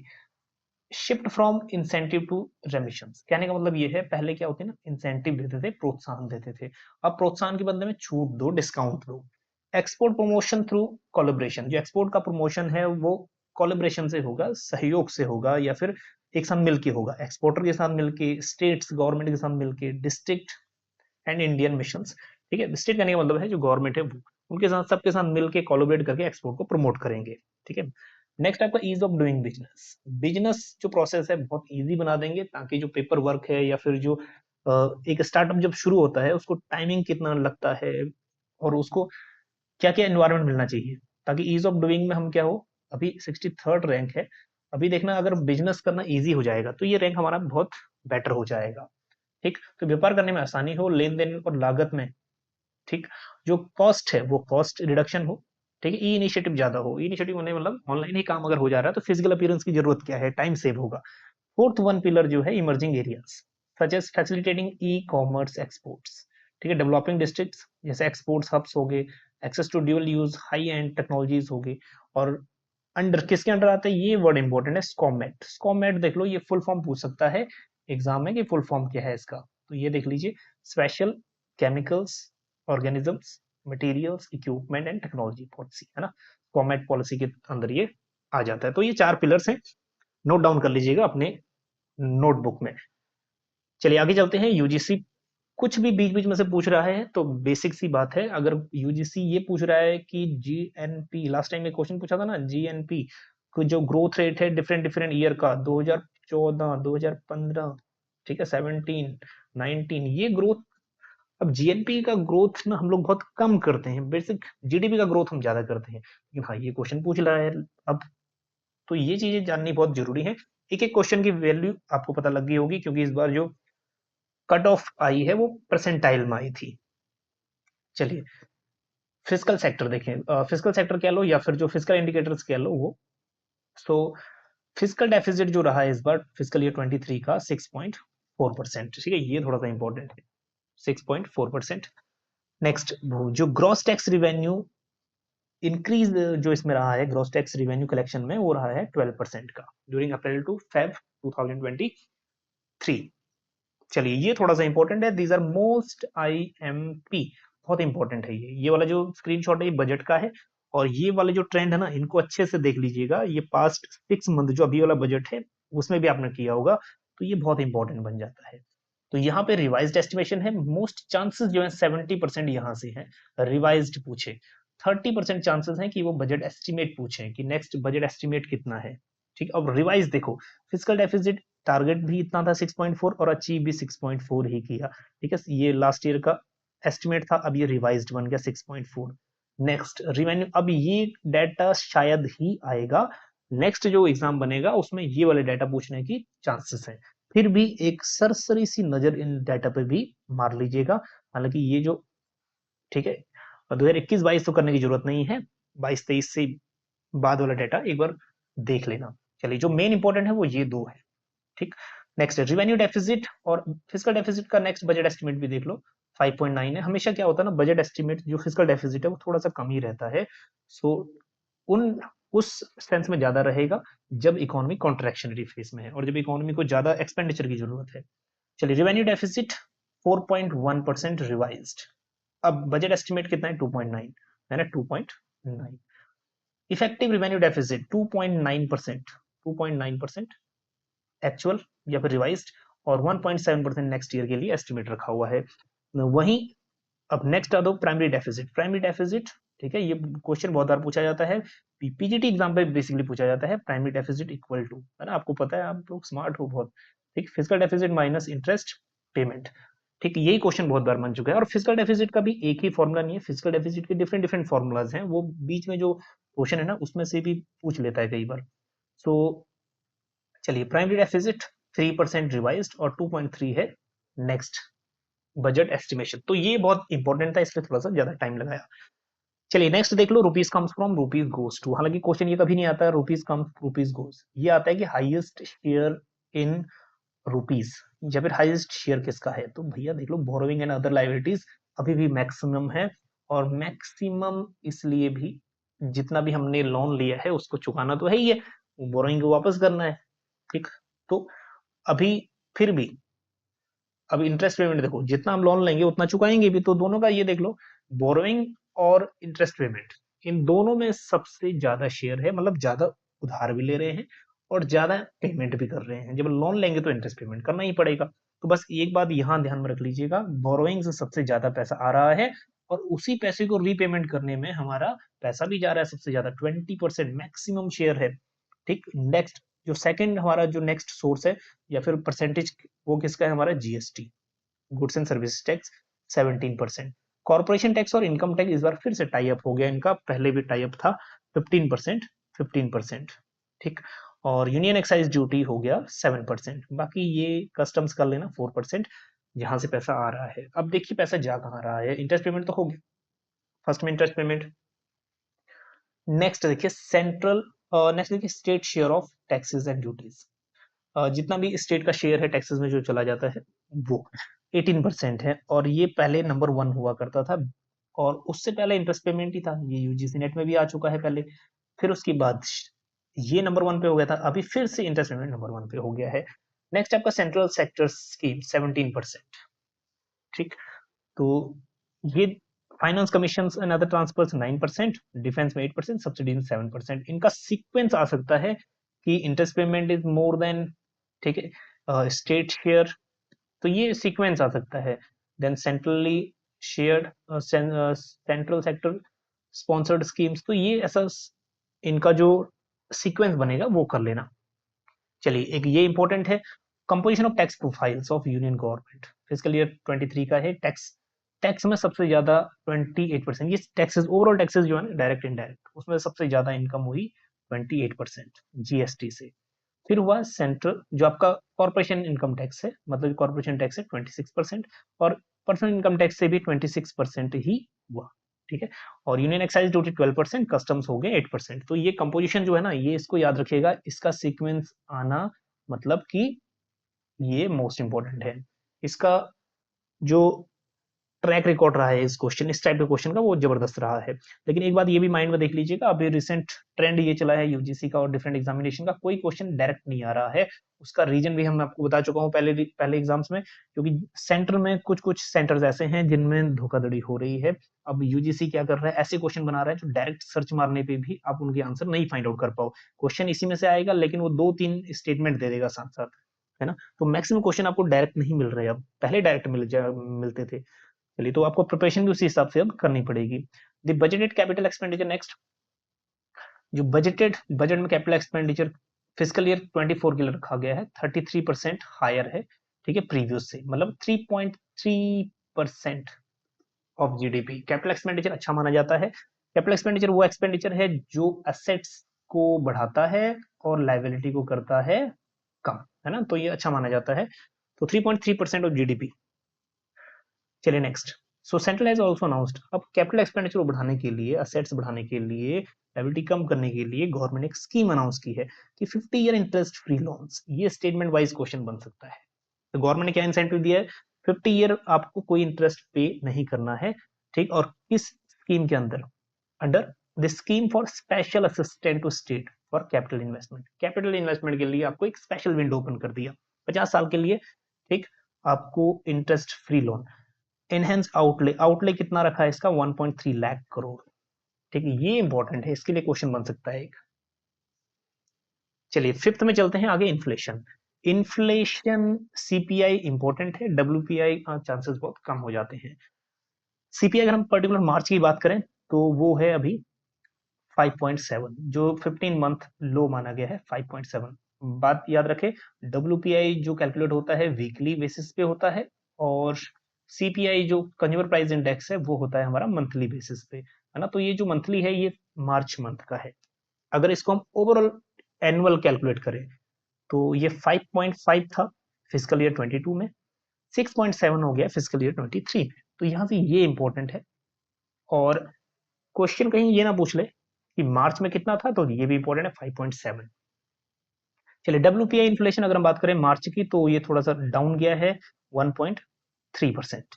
शिफ्ट फ्रॉम इंसेंटिव टू रेमिशंस। कहने का मतलब ये है, पहले क्या होते ना, इंसेंटिव देते थे, प्रोत्साहन देते थे, अब प्रोत्साहन के बदले में छूट दो, डिस्काउंट दो। एक्सपोर्ट प्रमोशन थ्रू कोलैबोरेशन, जो एक्सपोर्ट का प्रमोशन है वो कोलैबोरेशन से होगा, सहयोग से होगा, या फिर एक साथ मिलके होगा, एक्सपोर्टर के साथ मिलके, स्टेट्स गवर्नमेंट के साथ मिलके, डिस्ट्रिक्ट एंड इंडियन मिशंस। ठीक है, स्टेट कहने का मतलब है जो गवर्नमेंट है वो, उनके साथ, सबके साथ मिलके कोलैबोरेट करके एक्सपोर्ट को प्रमोट करेंगे। ठीक है, नेक्स्ट आपका ease of doing business. Business जो प्रोसेस है बहुत इजी बना देंगे, ताकि जो पेपर वर्क है या फिर जो एक स्टार्टअप जब शुरू होता है उसको टाइमिंग कितना लगता है, और उसको क्या क्या एनवायरमेंट मिलना चाहिए, ताकि ईज ऑफ डूइंग में हम क्या हो, अभी 63rd रैंक है। अभी देखना, अगर बिजनेस करना इजी हो जाएगा तो ये रैंक हमारा बहुत बेटर हो जाएगा। ठीक, तो व्यापार करने में आसानी हो, लेन देन और लागत में ठीक, जो कॉस्ट है वो कॉस्ट रिडक्शन हो, ठीक है, ई इनिशिएटिव ज्यादा हो, ई इनिशिएटिव होने मतलब ऑनलाइन ही काम अगर हो जा रहा है तो फिजिकल अपीयरेंस की जरूरत क्या है, टाइम सेव होगा। फोर्थ वन पिलर जो है emerging areas such as facilitating e commerce exports, ठीक है, डेवलपिंग डिस्ट्रिक्ट्स जैसे एक्सपोर्ट्स हब्स हो गए, access to dual use high end technologies हो गई। और अंडर किसके अंडर आता है, ये वर्ड इंपॉर्टेंट है, स्कॉमेट। स्कॉमेट देख लो, ये फुल फॉर्म पूछ सकता है एग्जाम में कि फुल फॉर्म क्या है इसका, तो ये देख लीजिए, special chemicals organisms materials equipment and technology policy, है ना, स्कॉमेट पॉलिसी के अंदर ये आ जाता है। तो ये 4 पिलर्स हैं, नोट डाउन कर लीजिएगा अपने नोटबुक में। चलिए आगे चलते हैं। यूजीसी कुछ भी बीच बीच में से पूछ रहा है तो बेसिक सी बात है, अगर यूजीसी ये पूछ रहा है कि जीएनपी, लास्ट टाइम में क्वेश्चन पूछा था ना, जीएनपी को जो ग्रोथ रेट है डिफरेंट डिफरेंट ईयर का, 2014 2015, ठीक है, 17 19, ये ग्रोथ, अब जीएनपी का ग्रोथ ना हम लोग बहुत कम करते हैं, बेसिक जीडीपी का ग्रोथ हम ज्यादा करते हैं, लेकिन हाँ ये क्वेश्चन पूछ रहा है अब, तो ये चीजें जाननी बहुत जरूरी है। एक एक क्वेश्चन की वैल्यू आपको पता लग गई होगी, क्योंकि इस बार जो कट ऑफ आई है वो परसेंटाइल में आई थी। चलिए फिजिकल सेक्टर देखें, फिजिकल सेक्टर कह लो या फिर जो फिजिकल इंडिकेटर्स कह लो वो, सो फिजिकल डेफिसिट जो रहा है इस बार फिजिकल ईयर 23 का 6.4%, ठीक है, ये थोड़ा सा इंपॉर्टेंट है, 6.4%। नेक्स्ट जो ग्रॉस टैक्स रिवेन्यू इंक्रीज जो इसमें रहा है, ग्रॉस टैक्स रिवेन्यू कलेक्शन में, वो रहा है 12% का ड्यूरिंग अप्रैल टू फेब 2023। चलिए ये थोड़ा सा इंपॉर्टेंट है, दीज आर मोस्ट आईएमपी, बहुत इंपॉर्टेंट है ये वाला जो स्क्रीनशॉट है ये बजट का है, और ये वाले जो ट्रेंड है ना इनको अच्छे से देख लीजिएगा, ये पास्ट 6 मंथ जो अभी वाला बजट है उसमें भी आपने किया होगा, तो ये बहुत इंपॉर्टेंट बन जाता है। तो यहाँ पे रिवाइज्ड एस्टिमेशन है, मोस्ट चांसेस जो है 70% यहाँ से है रिवाइज्ड पूछे, 30% चांसेस है कि वो बजट एस्टिमेट पूछे कि नेक्स्ट बजट एस्टिमेट कितना है, ठीक। अब रिवाइज देखो, फिजिकल डेफिसिट टारगेट भी इतना था 6.4 और अचीव भी 6.4 ही किया, ठीक है, ये लास्ट ईयर का एस्टिमेट था, अब ये रिवाइज्ड बन गया 6.4। नेक्स्ट रिवेन्यू, अब ये डाटा शायद ही आएगा, नेक्स्ट जो एग्जाम बनेगा उसमें ये वाले डाटा पूछने की चांसेस है, फिर भी एक सरसरी सी नजर इन डाटा पे भी मार लीजिएगा, हालांकि ये जो, ठीक है, 2021-22 तो करने की जरूरत नहीं है, 22-23 से बाद वाला डाटा एक बार देख लेना। चलिए जो मेन इंपॉर्टेंट है वो ये दो है, ठीक। नेक्स्ट रिवेन्यू डेफिसिट और फिजिकल डेफिसिट का नेक्स्ट बजट एस्टिमेट भी देख लो, 5.9 है। हमेशा क्या होता है ना, बजट एस्टिमेट जो फिजिकल डेफिसिट है वो थोड़ा सा कम ही रहता है, सो उन उस सेंस में ज्यादा रहेगा जब इकोनॉमी कॉन्ट्रैक्शनरी फेज में है और जब इकोनॉमी को ज्यादा एक्सपेंडिचर की जरूरत है। चलिए रिवेन्यू डेफिसिट 4.1% रिवाइज्ड, अब बजट एस्टिमेट कितना है 2.9, है ना, 2.9। इफेक्टिव रिवेन्यू डेफिसिट 2.9%, 2.9% एक्चुअल या फिर रिवाइज्ड, और 1.7% नेक्स्ट ईयर के लिए एस्टिमेट रखा हुआ है। वहीं अब नेक्स्ट आ दो प्राइमरी डेफिसिट, प्राइमरी डेफिसिट, ठीक है, ये क्वेश्चन बहुत बार पूछा जाता है, पीजीटी एग्जाम पे बेसिकली पूछा जाता है, प्राइमरी डेफिसिट इक्वल टू, है ना, आपको पता है, आप लोग स्मार्ट हो बहुत, ठीक, physical deficit minus interest payment, ठीक, यही क्वेश्चन बहुत बार बन चुका है। और फिजिकल डेफिसिट का भी एक ही फॉर्मूला नहीं है, फिजिकल डेफिसिट के डिफरेंट डिफरेंट फॉर्मूलाज हैं, वो बीच में जो क्वेश्चन है ना उसमें से भी पूछ लेता है कई बार। सो चलिए प्राइमरी डेफिसिट 3% रिवाइज्ड और 2.3 है नेक्स्ट बजट एस्टिमेशन, तो ये बहुत इंपॉर्टेंट था इसलिए थोड़ा सा ज्यादा टाइम लगाया। चलिए नेक्स्ट देख लो, rupees comes from rupees goes to, हालांकि क्वेश्चन ये कभी नहीं आता है रुपीज कम्स रुपीज गोज, ये आता है कि हाईएस्ट शेयर इन रुपीज, या फिर हाईएस्ट शेयर किसका है, तो भैया देख लो बोरोइंग एंड अदर लायबिलिटीज अभी भी मैक्सिमम है, और मैक्सिमम इसलिए भी जितना भी हमने लोन लिया है उसको चुकाना तो है ही है, बोरोइंग को वापस करना है, ठीक। तो अभी फिर भी अब इंटरेस्ट पेमेंट देखो, जितना हम लोन लेंगे उतना चुकाएंगे भी, तो दोनों का ये देख लो, बोरोइंग और इंटरेस्ट पेमेंट इन दोनों में सबसे ज्यादा शेयर है, मतलब ज्यादा उधार भी ले रहे हैं और ज्यादा पेमेंट भी कर रहे हैं, जब लोन लेंगे तो इंटरेस्ट पेमेंट करना ही पड़ेगा। तो बस एक बात यहां ध्यान में रख लीजिएगा, बोरोइंग से सबसे ज्यादा पैसा आ रहा है और उसी पैसे को रीपेमेंट करने में हमारा पैसा भी जा रहा है सबसे ज्यादा, 20% मैक्सिमम शेयर है, ठीक। नेक्स्ट जो सेकंड हमारा जो नेक्स्ट सोर्स है या फिर परसेंटेज, वो किसका है, हमारा GST, goods and service tax 17%। Corporation tax और इनकम टैक्स इस बार फिर से टाई अप हो गया, इनका पहले भी टाई अप था, 15%, 15%, ठीक। और यूनियन एक्साइज ड्यूटी हो गया 7%, बाकी ये कस्टम्स कर लेना 4%। जहां से पैसा आ रहा है। अब देखिए पैसा जा कहाँ रहा है, इंटरेस्ट पेमेंट तो हो गया, फर्स्ट में इंटरेस्ट पेमेंट। नेक्स्ट देखिए सेंट्रल, नेक्स्ट देखिए state share of taxes and duties. जितना भी स्टेट का शेयर है टैक्सेस में जो चला जाता है वो 18% है, और ये पहले नंबर 1 हुआ करता था, और उससे पहले इंटरेस्ट पेमेंट ही था, ये यूजीसी नेट में भी आ चुका है पहले। फिर उसके बाद ये नंबर 1 पे हो गया था, अभी फिर से इंटरेस्ट पेमेंट नंबर 1 पे हो गया है। नेक्स्ट आपका सेंट्रल सेक्टर स्कीम 17%। ठीक, तो ये finance commission and other transfers 9%, defence में 8%, सब्सिडी में 7%। इनका सीक्वेंस आ सकता है कि interest payment is more than, ठीक है, स्टेट शेयर, तो ये सीक्वेंस आ सकता है। Then centrally shared, central sector sponsored schemes, तो ये ऐसा इनका जो सीक्वेंस बनेगा वो कर लेना। चलिए एक ये इंपॉर्टेंट है, composition of tax profiles of union government physical year 23 का है। टैक्स टैक्स में सबसे ज्यादा 28%, ये टैक्सेस ओवरऑल टैक्सेस जो है ना डायरेक्ट इनडायरेक्ट, उसमें सबसे ज्यादा इनकम हुई 28% जीएसटी से। फिर हुआ सेंट्रल जो आपका कॉर्पोरेशन इनकम टैक्स है, मतलब कॉर्पोरेशन टैक्स है 26%, और पर्सनल इनकम टैक्स से भी 26% ही हुआ। ठीक है, और यूनियन एक्साइज ड्यूटी 12%, कस्टम्स हो गए 8%। तो ये कंपोजिशन जो है ना, ये इसको याद रखिएगा, इसका सीक्वेंस आना मतलब कि ये मोस्ट इंपॉर्टेंट है। इसका जो ट्रैक रिकॉर्ड रहा है इस क्वेश्चन, इस टाइप के क्वेश्चन का, वो जबरदस्त रहा है। लेकिन एक बात ये भी माइंड में देख लीजिएगा, अभी रिसेंट ट्रेंड ये चला है यूजीसी का और डिफरेंट एग्जामिनेशन का, कोई क्वेश्चन डायरेक्ट नहीं आ रहा है। उसका रीजन भी हम आपको बता चुका हूँ पहले एग्जाम्स में, क्योंकि सेंटर में कुछ कुछ सेंटर्स ऐसे हैं जिनमें धोखाधड़ी हो रही है। अब यूजीसी क्या कर रहा है, ऐसे क्वेश्चन बना रहा है जो डायरेक्ट सर्च मारने पे भी आप उनके आंसर नहीं फाइंड आउट कर पाओ। क्वेश्चन इसी में से आएगा, लेकिन वो 2-3 स्टेटमेंट दे देगा साथ साथ, है ना। तो मैक्सिमम क्वेश्चन आपको डायरेक्ट नहीं मिल रहे, अब पहले डायरेक्ट मिलते थे। चलिए, तो आपको प्रिपरेशन भी उसी हिसाब से अब करनी पड़ेगी। The budgeted capital expenditure, next जो बजट में कैपिटल एक्सपेंडिचर फिजिकल ईयर 24 के लिए रखा गया है 33% हायर है, ठीक है, प्रीवियस से, मतलब 3.3% ऑफ जीडीपी। कैपिटल एक्सपेंडिचर अच्छा माना जाता है। कैपिटल एक्सपेंडिचर वो एक्सपेंडिचर है जो असेट्स को बढ़ाता है और लाइबिलिटी को करता है कम, है ना, तो ये अच्छा माना जाता है। तो 3.3% ऑफ जीडीपी। चलिए next, so central has also announced, अब कैपिटल एक्सपेंडिचर को बढ़ाने के लिए, असेट्स बढ़ाने के लिए, लायबिलिटी कम करने के लिए गवर्नमेंट ने एक स्कीम अनाउंस की है कि 50 ईयर इंटरेस्ट फ्री लोन्स। ये स्टेटमेंट वाइज क्वेश्चन बन सकता है। तो गवर्नमेंट ने क्या इंसेंटिव दिया है, 50 ईयर आपको कोई इंटरेस्ट पे नहीं करना है, ठीक, और किस स्कीम के अंदर, under the scheme for special assistant to state for capital investment. Capital investment के लिए आपको एक स्पेशल विंडो ओपन कर दिया 50 साल के लिए, ठीक, आपको interest free loan. Enhance outlay, outlay कितना रखा है इसका, 1.3 लाख करोड़, ठीक है, ये इंपॉर्टेंट है, इसके लिए क्वेश्चन बन सकता है एक। चलिए फिफ्थ में चलते हैं आगे, इन्फ्लेशन। इन्फ्लेशन सीपीआई इंपॉर्टेंट है, डब्ल्यूपीआई चांसेस बहुत कम हो जाते हैं। सीपीआई अगर हम पर्टिकुलर मार्च की बात करें तो वो है अभी 5.7, जो 15 मंथ लो माना गया है 5.7। बात याद रखें, डब्ल्यूपीआई जो कैलकुलेट होता है वीकली बेसिस पे होता है, और सीपीआई जो कंज्यूमर प्राइस इंडेक्स है वो होता है हमारा मंथली बेसिस पे, है ना। तो ये जो मंथली है ये मार्च मंथ का है। अगर इसको हम ओवरऑल एनुअल कैलकुलेट करें तो ये 5.5 था फिजिकल ईयर 22 में, 6.7 हो गया फिजिकल ईयर 23 में। तो यहाँ से ये इंपॉर्टेंट है, और क्वेश्चन कहीं ये ना पूछ ले कि मार्च में कितना था, तो ये भी इंपॉर्टेंट है 5.7। चलिए डब्ल्यूपीआई इन्फ्लेशन अगर हम बात करें मार्च की, तो ये थोड़ा सा डाउन गया है 1.3%।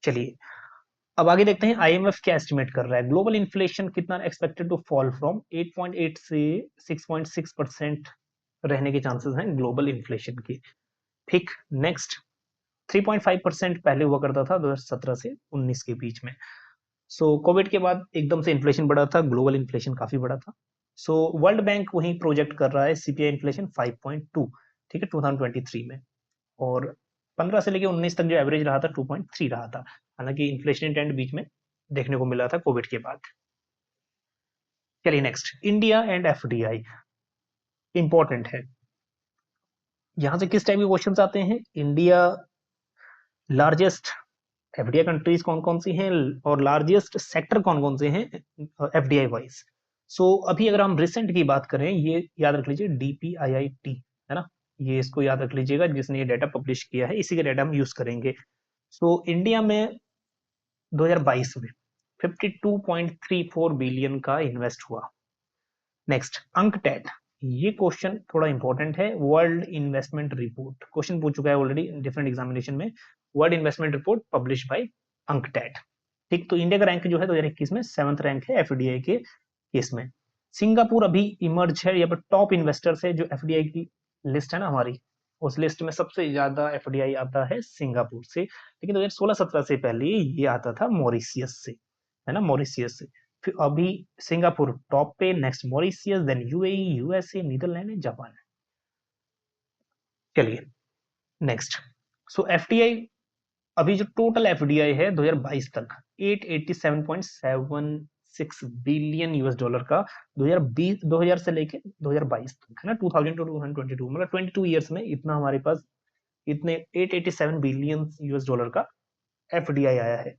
चलिए अब आगे देखते हैं आईएमएफ क्या एस्टिमेट कर रहा है, ग्लोबल इन्फ्लेशन कितना एक्सपेक्टेड टू फॉल फ्रॉम 8.8 से 6.6% रहने के चांसेस हैं ग्लोबल इन्फ्लेशन के। ठीक, नेक्स्ट 3.5% पहले हुआ करता था 2017 से 19 के बीच में। सो कोविड के बाद एकदम से इन्फ्लेशन बढ़ा था, ग्लोबल इन्फ्लेशन काफी बढ़ा था। सो वर्ल्ड बैंक वही प्रोजेक्ट कर रहा है सीपीआई इन्फ्लेशन 5.2, ठीक है, 2023 में, और 15 से लेके 19 तक जो एवरेज रहा था 2.3 रहा था। हालांकि इन्फ्लेशन ट्रेंड बीच में देखने को मिला था कोविड के बाद। चलिए next, India and FDI important है। यहां से किस टाइप के क्वेश्चंस आते हैं, इंडिया लार्जेस्ट एफडीआई कंट्रीज कौन कौन सी हैं, और लार्जेस्ट सेक्टर कौन कौन से हैं एफडीआई वाइज। सो अभी अगर हम रिसेंट की बात करें, ये याद रख लीजिए डीपीआईआईटी, है ना, ये इसको याद रख लीजिएगा, जिसने ये डाटा पब्लिश किया है इसी का डाटा हम यूज करेंगे। सो इंडिया में 2022 में 52.34 बिलियन का इन्वेस्ट हुआ। नेक्स्ट अंकटैड, ये क्वेश्चन थोड़ा इंपॉर्टेंट है। वर्ल्ड इन्वेस्टमेंट रिपोर्ट क्वेश्चन पूछ चुका है ऑलरेडी डिफरेंट एग्जामिनेशन में। World investment report publish by UNCTAD. ठीक, तो इंडिया का रैंक जो है 2021 में 7th रैंक है एफडीआई के केस में। सिंगापुर अभी इमर्ज है, यहाँ पर टॉप इन्वेस्टर्स है जो एफडीआई की लिस्ट है ना हमारी, उस लिस्ट में सबसे ज्यादा एफडीआई आता है सिंगापुर से। लेकिन 2016-17 से पहले ये आता था मॉरिशियस से, है ना, मॉरिशियस से। फिर अभी सिंगापुर टॉप पे, next Mauritius, then UAE, USA, Netherland, Japan. चलिए नेक्स्ट। सो एफडीआई अभी जो टोटल एफडीआई है 2022 तक 887.76 बिलियन यूएस डॉलर का 2000 से लेके 2022 तक, है ना, 2000 टू 2022, मतलब 22 इयर्स में इतना हमारे पास इतने 887 बिलियन यूएस डॉलर का एफडीआई आया है।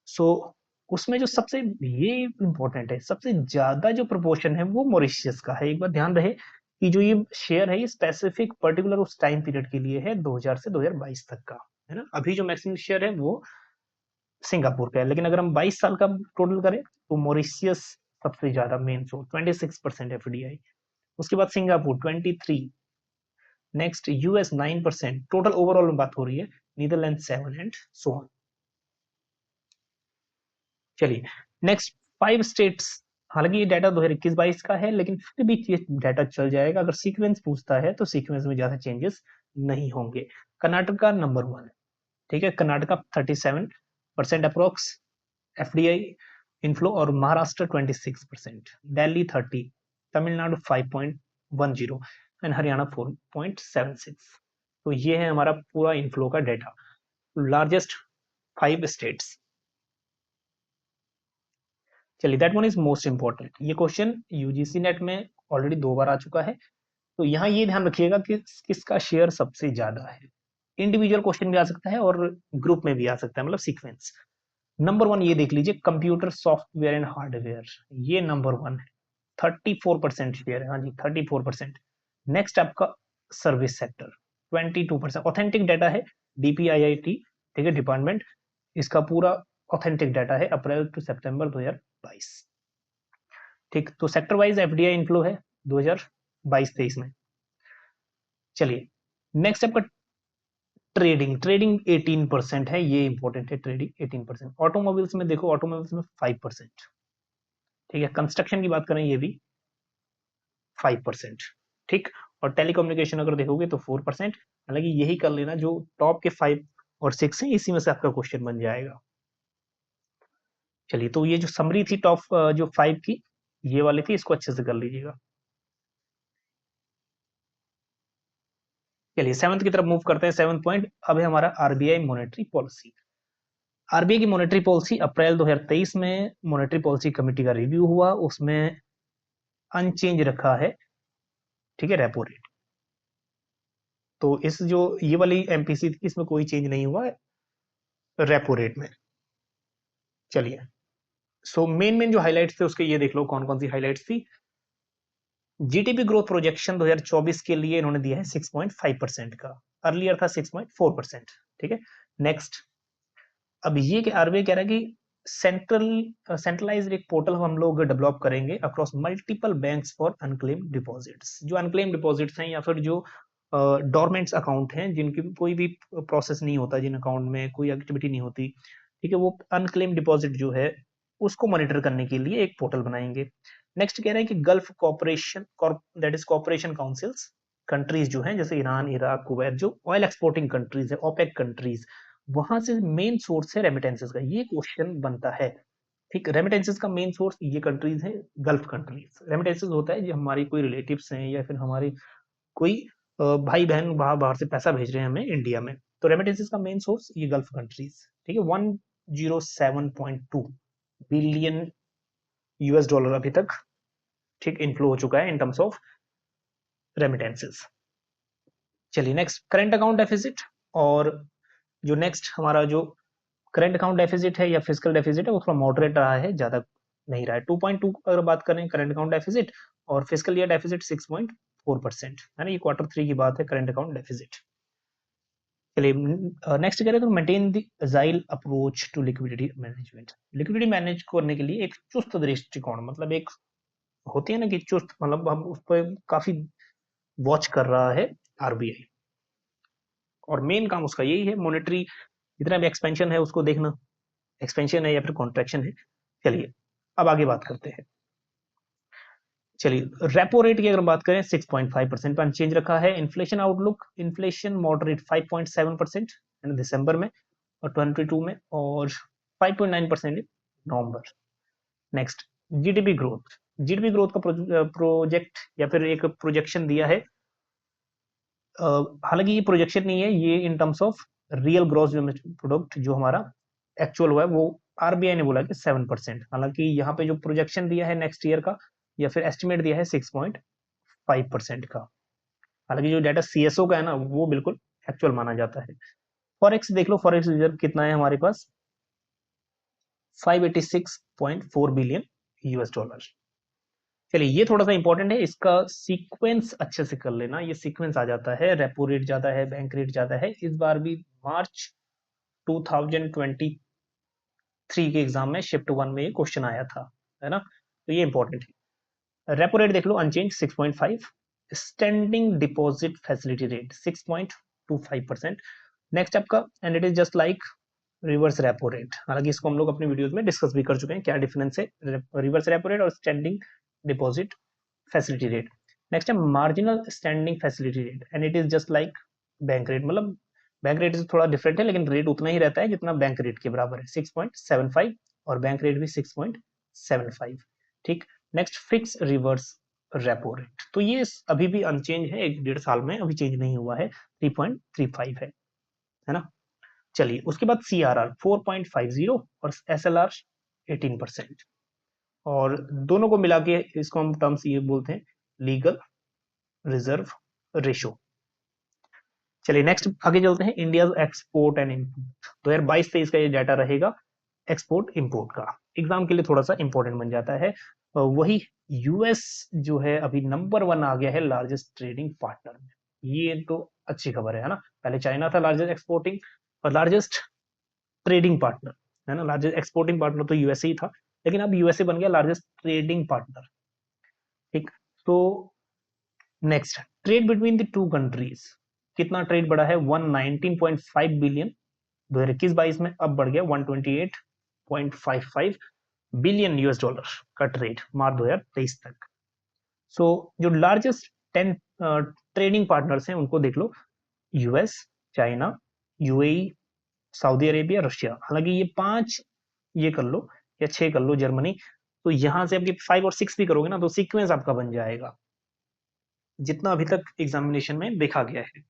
सो उसमें जो सबसे ये इंपॉर्टेंट है, सबसे ज्यादा जो प्रोपोर्शन है वो मॉरिशियस का है। एक बार ध्यान रहे कि जो ये शेयर है ये स्पेसिफिक पर्टिकुलर उस टाइम पीरियड के लिए है 2000 से 2022 तक का, है ना। अभी जो मैक्सिमम शेयर है वो सिंगापुर का है, लेकिन अगर हम 22 साल का टोटल करें तो मॉरिशियस सबसे ज्यादा मेन सोर्स 26% एफडीआई, उसके बाद Singapore 23, next US 9%, total overall में बात हो रही है, नीदरलैंड 7 एंड सो ऑन। चलिए नेक्स्ट 5 स्टेट्स, हालांकि ये डाटा 2021-22 का है लेकिन फिर भी ये डाटा चल जाएगा। अगर सीक्वेंस पूछता है तो सीक्वेंस में ज्यादा चेंजेस नहीं होंगे। कर्नाटका नंबर 1, ठीक है, कर्नाटका 37% अप्रोक्स एफडीआई इनफ्लो, और महाराष्ट्र 26%, दिल्ली 30, तमिलनाडु 5.10 एंड हरियाणा 4.76। तो ये है हमारा पूरा इनफ्लो का डाटा, लार्जेस्ट 5 स्टेट्स। चलिए that one is most important. ये क्वेश्चन यूजीसी नेट में ऑलरेडी 2 बार आ चुका है, तो यहाँ ये ध्यान रखिएगा कि किसका शेयर सबसे ज्यादा है। इंडिविजुअल क्वेश्चन भी आ सकता है और ग्रुप में भी आ सकता है, मतलब सीक्वेंस। नंबर 1 ये देख लीजिए, कंप्यूटर सॉफ्टवेयर एंड हार्डवेयर, ये नंबर 1 है, 34% शेयर है, हाँ जी 34%। नेक्स्ट आपका सर्विस सेक्टर 22%, ऑथेंटिक डाटा है डीपीआईआईटी, ठीक है, डिपार्टमेंट, इसका पूरा ऑथेंटिक डाटा है अप्रैल टू सितंबर 2022। ठीक, तो सेक्टर वाइज एफडीआई इनफ्लो है 2022-23 में। चलिए नेक्स्ट आपका ट्रेडिंग, ट्रेडिंग 18% है, ये इंपॉर्टेंट है, ट्रेडिंग 18%। ऑटोमोबाइल्स में देखो, ऑटोमोबाइल्स में 5%, ठीक है। कंस्ट्रक्शन की बात करें ये भी 5%, ठीक। और टेलीकम्युनिकेशन अगर देखोगे तो 4%। हालांकि यही कर लेना, जो टॉप के 5 और 6 हैं इसी में से आपका क्वेश्चन बन जाएगा। चलिए, तो ये जो समरी थी टॉप जो 5 की, ये वाली थी, इसको अच्छे से कर लीजिएगा। चलिए 7th की तरफ मूव करते हैं। 7th पॉइंट अब है हमारा आरबीआई मॉनेटरी पॉलिसी। आरबीआई की मॉनेटरी पॉलिसी अप्रैल 2023 में मॉनेटरी पॉलिसी कमेटी का रिव्यू हुआ, उसमें अनचेंज रखा है, ठीक है, रेपो रेट। तो इस जो ये वाली एमपीसी थी इसमें कोई चेंज नहीं हुआ रेपो रेट में। चलिए, सो मेन जो हाइलाइट्स थे उसके ये देख लो कौन कौन सी हाइलाइट्स थी। जीडीपी ग्रोथ प्रोजेक्शन 2024 के लिए इन्होंने दिया है 6.5% का, अर्लियर था 6.4%, ठीक है। नेक्स्ट, अब ये कि आरबीआई कह रहा है कि सेंट्रलाइज्ड एक पोर्टल हम लोग डेवलप करेंगे across multiple banks for unclaimed deposits. जो अनक्लेम्ड डिपॉजिट्स हैं या फिर जो डोरमेंट्स अकाउंट हैं जिनकी कोई भी प्रोसेस नहीं होता, जिन अकाउंट में कोई एक्टिविटी नहीं होती, ठीक है, वो अनक्लेम्ड डिपॉजिट जो है उसको मॉनिटर करने के लिए एक पोर्टल बनाएंगे। नेक्स्ट कह रहे हैं कि gulf corporation, that is corporation councils countries जो हैं जैसे ईरान, इराक, कुवैत, जो ऑयल एक्सपोर्टिंग कंट्रीज है, ओपेक कंट्रीज, वहां से मेन सोर्स है रेमिटेंसेस का। ये क्वेश्चन बनता है, ठीक। रेमिटेंसेस का मेन सोर्स ये कंट्रीज है, गल्फ कंट्रीज। रेमिटेंसेस होता है जो हमारी कोई रिलेटिव्स हैं या फिर हमारी कोई भाई बहन बाहर बाहर से पैसा भेज रहे हैं हमें इंडिया में, तो रेमिटेंसेस का मेन सोर्स ये गल्फ कंट्रीज, ठीक है। 107.2 बिलियन यूएस डॉलर अभी तक, ठीक, इनफ्लो हो चुका है इन टर्म्स ऑफ रेमिटेंसेस। चलिए नेक्स्ट, करंट अकाउंट डेफिसिट, और जो नेक्स्ट हमारा जो करंट अकाउंट डेफिसिट है या फिजिकल डेफिसिट है वो थोड़ा मॉडरेट रहा है, ज्यादा नहीं रहा है। 2.2 अगर बात करें करंट अकाउंट डेफिसिट, और फिजिकल ईयर डेफिसिट 6.4 4%, है ना। ये Q3 की बात है, करंट अकाउंट डेफिसिट। चलिए नेक्स्ट करें तो maintain the agile approach to liquidity management. Liquidity manage करने के लिए एक चुस्त दृष्टिकोण, मतलब एक होती है ना कि चुस्त, मतलब हम उस पर काफी वॉच कर रहा है आरबीआई, और मेन काम उसका यही है, मॉनेटरी जितना भी एक्सपेंशन है उसको देखना, एक्सपेंशन है या फिर कॉन्ट्रैक्शन है। चलिए अब आगे बात करते हैं। चलिए रेपो रेट की अगर बात करें 6.5% पर अनचेंज रखा है। इन्फ्लेशन आउटलुक, इन्फ्लेशन मॉडरेट 5.7% दिसंबर में और 22 में, और 5.9% नवंबर। Next GDP growth, GDP growth का प्रोजेक्ट या फिर एक प्रोजेक्शन दिया है। हालांकि ये प्रोजेक्शन नहीं है, ये in terms of real gross domestic product जो हमारा एक्चुअल हुआ है वो आरबीआई ने बोला कि 7%। हालांकि यहाँ पे जो प्रोजेक्शन दिया है नेक्स्ट ईयर का या फिर एस्टिमेट दिया है 6.5% का। हालांकि जो डाटा सीएसओ का है ना वो बिल्कुल एक्चुअल माना जाता है। फॉरेक्स देख लो, फॉरेक्स रिजर्व कितना है हमारे पास, 586.4 बिलियन यूएस डॉलर। चलिए ये थोड़ा सा इंपॉर्टेंट है, इसका सीक्वेंस अच्छे से कर लेना। ये सीक्वेंस आ जाता है, रेपो रेट जाता है, बैंक रेट जाता है। इस बार भी मार्च 2023 के एग्जाम में शिफ्ट 1 में ये क्वेश्चन आया था, है ना, तो ये इंपॉर्टेंट है। रेपो रेट देख लो unchange 6.5, standing deposit facility rate 6.25%। Next आपका, and it is just like reverse repo rate. हालांकि इसको हम लोग अपने वीडियोस में डिस्कस भी कर चुके हैं, क्या डिफरेंस है रिवर्स रेपो रेट और standing deposit facility rate. Next है marginal standing facility rate, and it is just like bank rate, मतलब बैंक रेट से थोड़ा डिफरेंट है लेकिन रेट उतना ही रहता है जितना बैंक रेट के बराबर है, 6.75, और बैंक रेट भी 6.75। ठीक। Next fix reverse repo rate, तो ये अभी भी अनचेंज है, 1.5 साल में अभी चेंज नहीं हुआ है, 3.35 है ना। चलिए उसके बाद सीआरआर 4.50 और एसएलआर 18%, और दोनों को मिला के इसको हम टर्म्स ये बोलते हैं लीगल रिजर्व रेशो। चलिए नेक्स्ट आगे चलते हैं, इंडिया एक्सपोर्ट एंड इम्पोर्ट 2022-23 का ये डाटा रहेगा एक्सपोर्ट इंपोर्ट का। एग्जाम के लिए थोड़ा सा इंपॉर्टेंट बन जाता है। वही यूएस जो है अभी नंबर 1 आ गया है लार्जेस्ट ट्रेडिंग पार्टनर में, ये तो अच्छी खबर है ना। पहले चाइना था लार्जेस्ट एक्सपोर्टिंग और लार्जेस्ट ट्रेडिंग पार्टनर, है ना। लार्जेस्ट एक्सपोर्टिंग पार्टनर तो यूएसए ही था, लेकिन अब यूएसए बन गया लार्जेस्ट ट्रेडिंग पार्टनर। ठीक। तो next trade between the two countries, कितना ट्रेड बढ़ा है, 119.5 बिलियन 2021-22 में, अब बढ़ गया 128.55 बिलियन यूएस डॉलर का ट्रेड मार्च 2023 तक। सो जो लार्जेस्ट 10 ट्रेडिंग पार्टनर्स हैं उनको देख लो, US, China, UAE, Saudi Arabia, Russia. हालांकि ये 5 ये कर लो या 6 कर लो, जर्मनी। तो यहां से आपके 5 और 6 भी करोगे ना तो सीक्वेंस आपका बन जाएगा जितना अभी तक एग्जामिनेशन में देखा गया है।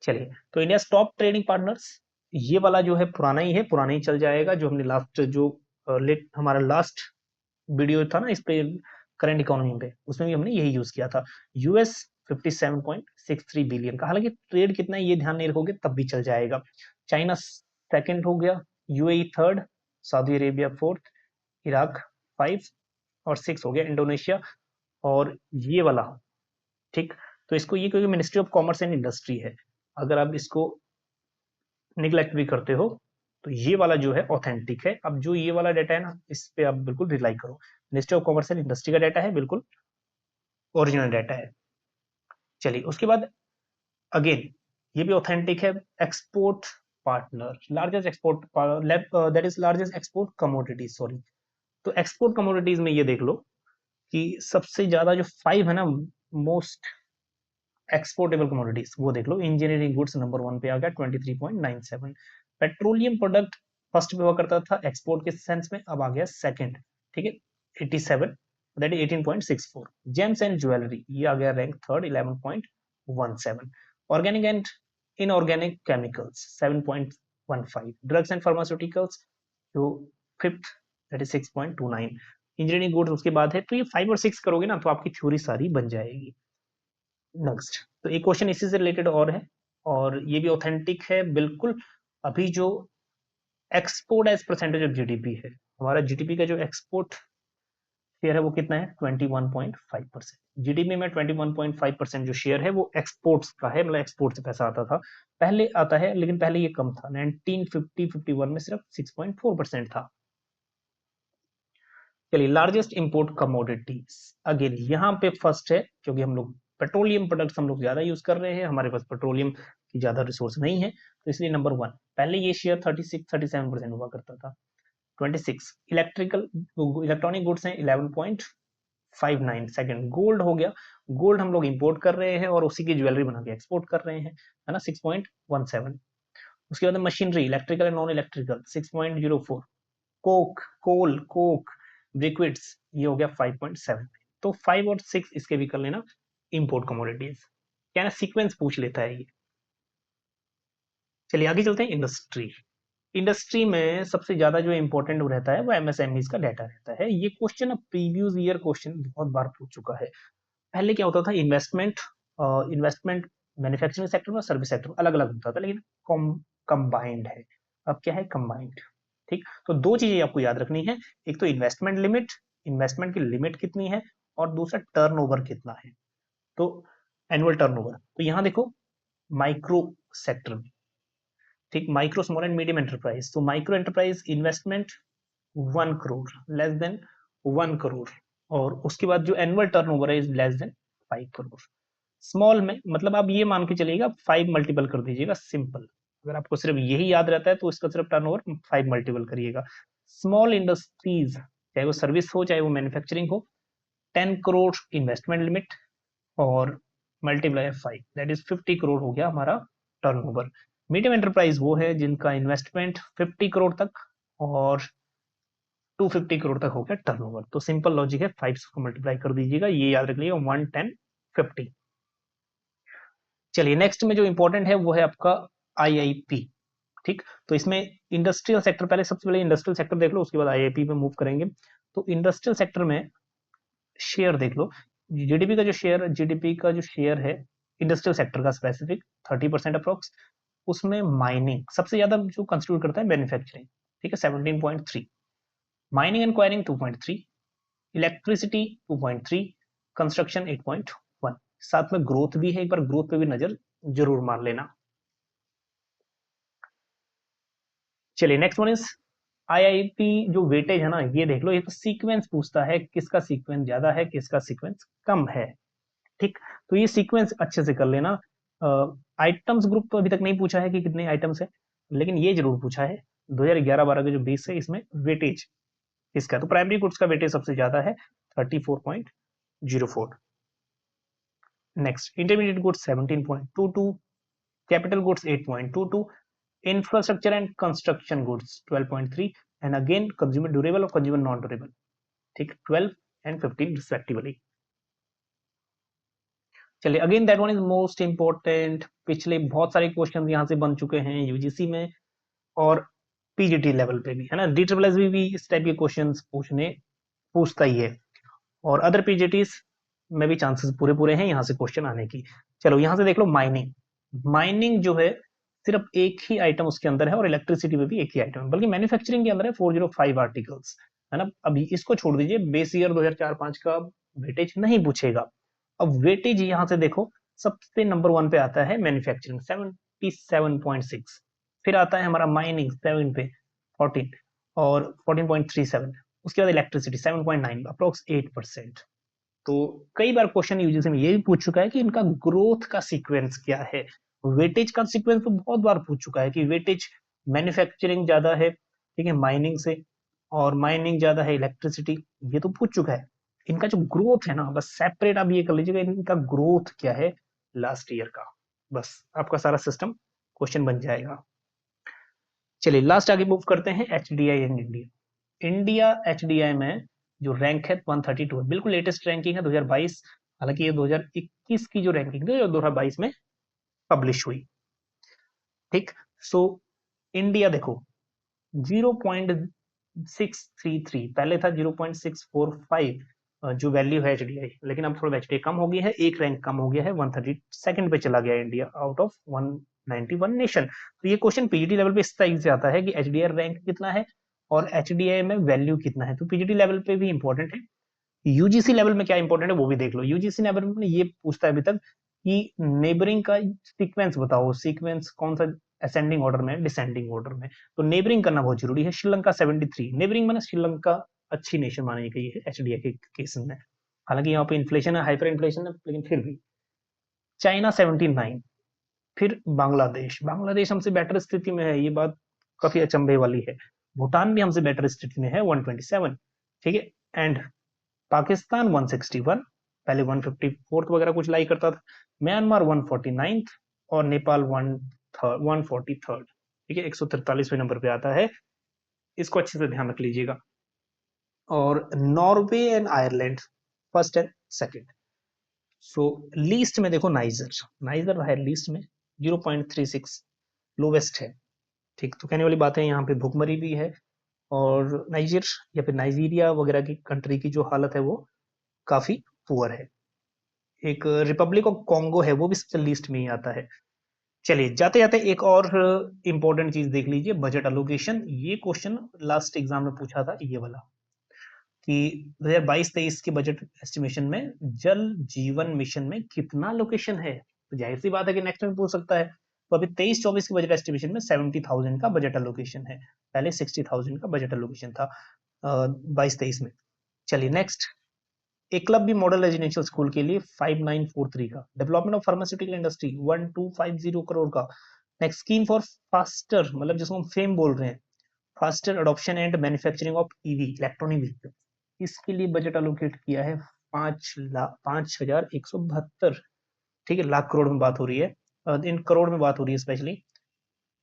चलिए तो इंडिया टॉप ट्रेडिंग पार्टनर्स, ये वाला जो है पुराना ही है, पुराना ही चल जाएगा, जो हमने लास्ट जो हमारा लास्ट वीडियो था ना इस पे करंट इकोनॉमी पे, उसमें भी हमने यही यूज किया था। यूएस 57.63 बिलियन का, हालांकि ट्रेड कितना है ये ध्यान नहीं रखोगे तब भी चल जाएगा। चाइना सेकंड हो गया, UAE third, Saudi Arabia fourth, Iraq 5 और 6 हो गया इंडोनेशिया, और ये वाला। ठीक। तो इसको ये क्योंकि ministry of commerce and industry है, अगर आप इसको निगलेक्ट भी करते हो तो ये वाला जो है ऑथेंटिक है। अब जो ये वाला डाटा है ना इस पे आप बिल्कुल रिलाई करो, ministry of commerce and industry का डाटा है, बिल्कुल ओरिजिनल डाटा है। चलिए उसके बाद अगेन ये भी ऑथेंटिक है, export partner largest export that is largest export commodities, sorry. तो एक्सपोर्ट कमोडिटीज में ये देख लो कि सबसे ज्यादा जो 5 है ना मोस्ट एक्सपोर्टेबल कमोडिटीज, वो देख लो, इंजीनियरिंग गुड्स नंबर 1 पे आ गया 23.97, पेट्रोलियम प्रोडक्ट फर्स्ट पे हुआ करता था एक्सपोर्ट के सेंस में, अब आ गया सेकंड, ठीक है 87, that is 18.64। Gems and jewellery ये आ गया rank third 11.17, organic and inorganic chemicals 7.15, drugs and pharmaceuticals जो fifth that is 6.29, engineering goods उसके बाद है। तो ये 5 और 6 करोगे ना तो आपकी थ्योरी सारी बन जाएगी। नेक्स्ट तो एक क्वेश्चन इसी से रिलेटेड और है, और ये भी ऑथेंटिक है बिल्कुल। अभी जो export as percentage of GDP है, हमारा जीडीपी का जो एक्सपोर्ट शेयर है वो कितना है 21.5%। जीडीपी में 21.5% जो शेयर है वो एक्सपोर्ट्स का है, मतलब एक्सपोर्ट से पैसा आता था, पहले आता है, लेकिन पहले ये कम था। 1950-51 में सिर्फ 6.4% था। चलिए लार्जेस्ट इंपोर्ट कमोडिटीज, अगेन यहाँ पे फर्स्ट है, क्योंकि हम लोग पेट्रोलियम प्रोडक्ट्स हम लोग ज्यादा यूज कर रहे हैं, हमारे पास पेट्रोलियम की ज्यादा रिसोर्स नहीं है, तो इसलिए नंबर 1। पहले ये शेयर 36-37% हुआ करता था। 26 इलेक्ट्रॉनिक गुड्स हैं 11.59। सेकंड गोल्ड हो गया, गोल्ड हम लोग इंपोर्ट कर रहे हैं और उसी की ज्वेलरी बना के एक्सपोर्ट कर रहे हैं, है ना, 6.17। उसके बाद machinery electrical and non electrical 6.04। Coke liquids ये हो गया 5.7। तो 5 और 6 इसके भी कर लेना इंपोर्ट कमोडिटीज। क्या ना सीक्वेंस पूछ लेता है ये। चलिए आगे चलते हैं। इंडस्ट्री में सबसे ज्यादा जो इंपॉर्टेंट रहता है वो एमएसएमई का डाटा रहता है। ये क्वेश्चन अब प्रीवियस ईयर क्वेश्चन बहुत बार पूछ चुका है। पहले क्या होता था, इन्वेस्टमेंट मैन्युफैक्चरिंग सेक्टर में सर्विस सेक्टर में अलग अलग होता था, लेकिन कंबाइंड है। अब क्या है, कंबाइंड। ठीक, तो दो चीजें आपको याद रखनी है, एक तो इन्वेस्टमेंट की लिमिट कितनी है, और दूसरा टर्नओवर कितना है। तो एनुअल टर्नओवर, तो यहां देखो माइक्रो सेक्टर में, ठीक, micro small and medium enterprise, तो micro enterprise investment 1 crore, less than 1 crore, और उसके बाद जो एनुअल टर्नओवर है is less than 5 crore. Small में मतलब आप ये मान के चलिएगा 5 मल्टीपल कर दीजिएगा, सिंपल। अगर आपको सिर्फ यही याद रहता है तो इसका सिर्फ टर्नओवर 5 मल्टीपल करिएगा। स्मॉल इंडस्ट्रीज, चाहे वो सर्विस हो चाहे वो मैन्युफैक्चरिंग हो, 10 करोड़ इन्वेस्टमेंट लिमिट और मल्टीप्लाई 5, दैट इज 50 करोड़ हो गया हमारा टर्नओवर। मीडियम एंटरप्राइज वो है जिनका इन्वेस्टमेंट 50 करोड़ तक और 250 करोड़ तक हो गया टर्नओवर। तो सिंपल लॉजिक है, 5 को मल्टीप्लाई कर दीजिएगा, ये याद रख लीजिएगा 1, 10, 50। चलिए नेक्स्ट में जो इंपॉर्टेंट है वो है आपका आईआईपी। ठीक, तो इसमें इंडस्ट्रियल सेक्टर, पहले सबसे पहले इंडस्ट्रियल सेक्टर देख लो, उसके बाद आईआईपी पे मूव करेंगे। तो इंडस्ट्रियल सेक्टर में शेयर देख लो, जीडीपी का जो शेयर है इंडस्ट्रियल सेक्टर का स्पेसिफिक 30% अप्रोक्स। उसमें माइनिंग सबसे ज्यादा जो कंस्टिट्यूट करता है, मैन्युफैक्चरिंग, ठीक है 17.3, mining and enquiring 2.3, electricity 2.3, construction 8.1। साथ में ग्रोथ भी है, एक बार ग्रोथ पे भी नजर जरूर मार लेना। चलिए नेक्स्ट वन इज आईआईपी। जो वेटेज है ना, ये देख लो, ये तो सीक्वेंस पूछता है, किसका सीक्वेंस ज्यादा है किसका सीक्वेंस कम है। ठीक, तो ये सीक्वेंस अच्छे से कर लेना। आइटम्स ग्रुप तो अभी तक नहीं पूछा है कि कितने आइटम्स है, लेकिन ये जरूर पूछा है 2011-12 का जो बेस है इसमें वेटेज इसका, तो प्राइमरी गुड्स का वेटेज सबसे ज्यादा है 34.04। Next intermediate goods 17.22, capital goods 8.22, infrastructure and construction goods 12.3, and again consumer durable और कंज्यूमर नॉन ड्यूरेबल, ठीक, 12 एंड 15 रिस्पेक्टिवली। चलिए again that one is most important, पिछले बहुत सारे क्वेश्चन यहाँ से बन चुके हैं यूजीसी में और पीजीटी लेवल पे भी, है ना। DSSS भी इस टाइप के क्वेश्चंस पूछता ही है, और अदर पीजीटीज में भी चांसेस पूरे हैं यहाँ से क्वेश्चन आने की। चलो यहाँ से देख लो, माइनिंग जो है सिर्फ एक ही आइटम उसके अंदर है, और इलेक्ट्रिसिटी में भी एक ही आइटम है, बल्कि मैन्युफैक्चरिंग के अंदर है 405 आर्टिकल्स, है ना। अभी इसको छोड़ दीजिए, बेस ईयर 2004-5 का वेटेज नहीं पूछेगा। अब वेटेज यहाँ से देखो, सबसे नंबर 1 पे आता है मैन्युफैक्चरिंग 77.6, फिर आता है हमारा माइनिंग 7 पे 14 और 14.37, उसके बाद इलेक्ट्रिसिटी 7.9, अप्रोक्स 8%। तो कई बार क्वेश्चन यूजीसी में ये भी पूछ चुका है कि इनका ग्रोथ का सीक्वेंस क्या है। वेटेज का सीक्वेंस तो बहुत बार पूछ चुका है कि वेटेज मैन्युफैक्चरिंग ज्यादा है, ठीक है, माइनिंग से, और माइनिंग ज्यादा है इलेक्ट्रिसिटी, ये तो पूछ चुका है। इनका जो ग्रोथ है ना, बस सेपरेट आप ये कर लीजिएगा, इनका ग्रोथ क्या है लास्ट ईयर का, बस आपका सारा सिस्टम क्वेश्चन बन जाएगा। चलिए लास्ट आगे मूव करते हैं एचडीआई इन इंडिया। एचडीआई में जो रैंक है 132 है, बिल्कुल लेटेस्ट रैंकिंग है 2022, हालांकि ये 2021 की जो रैंकिंग थी जो 2022 में पब्लिश हुई। ठीक, सो इंडिया देखो 0.633, पहले था 0.645 जो वैल्यू है एचडीआई, लेकिन अब थोड़ा एचडीआई कम हो गया है, एक रैंक कम हो गया है, 132 पे चला गया इंडिया आउट ऑफ 191 नेशन। तो ये क्वेश्चन पीजीटी लेवल पे इस तरह से आता है कि एचडीआई रैंक कितना है और एचडीआई में वैल्यू कितना है, तो पीजीटी लेवल पे भी इंपॉर्टेंट है। यूजीसी लेवल में क्या इंपॉर्टेंट है वो भी देख लो। यूजीसी लेवल में ये पूछता है अभी तक कि नेबरिंग का सीक्वेंस बताओ, सीक्वेंस कौन सा असेंडिंग ऑर्डर में, डिसेंडिंग ऑर्डर में। तो नेबरिंग करना बहुत जरूरी है। श्रीलंका 73, नेबरिंग में श्रीलंका अच्छी नेशन मानी गई है एचडीए के केस में। हालांकि यहाँ पे इन्फ्लेशन है, हाइपर इन्फ्लेशन है, लेकिन फिर भी। चाइना 79, फिर बांग्लादेश, बांग्लादेश हमसे बेटर स्थिति में है, ये बात काफी अचंभे वाली है। भूटान भी हमसे बेटर स्थिति में है 127, ठीक है। एंड पाकिस्तान 161, पहले 154 वगैरह कुछ लाई करता था। म्यांमार 149 और नेपाल 143, ठीक है, 143वें नंबर पे आता है। इसको अच्छे से ध्यान रख लीजिएगा। और Norway and Ireland first and second. So least में देखो नाइजर, नाइजर है लीस्ट में 0.36 लोवेस्ट है, ठीक। तो कहने वाली बात है, यहाँ पे भुखमरी भी है और नाइजर या फिर नाइजीरिया वगैरह की कंट्री की जो हालत है वो काफी पुअर है। एक रिपब्लिक ऑफ कॉन्गो है, वो भी सबसे लीस्ट में ही आता है। चलिए जाते जाते एक और इंपॉर्टेंट चीज देख लीजिए, बजट अलोकेशन। ये क्वेश्चन लास्ट एग्जाम में पूछा था, ये वाला, कि 2022-23 के बजट एस्टिमेशन में जल जीवन मिशन में कितना लोकेशन है। तो जाहिर सी बात है कि नेक्स्ट में पूछ सकता है। तो अभी 23-24 के बजट एस्टिमेशन में 70,000 का बजट एलोकेशन है, पहले 60,000 का बजट एलोकेशन था 22-23 में। चलिए next, Eklavya model residential school के लिए 5943 का, development of pharmaceutical industry 1250 crore का। नेक्स्ट, स्कीम फॉर फास्टर, मतलब जिसको हम फेम बोल रहे हैं, faster adoption and manufacturing of EV, electronic vehicle, इसके लिए बजट एलोकेट किया है 5,0172, ठीक है। लाख करोड़ में बात हो रही है, इन करोड़ में बात हो रही है स्पेशली,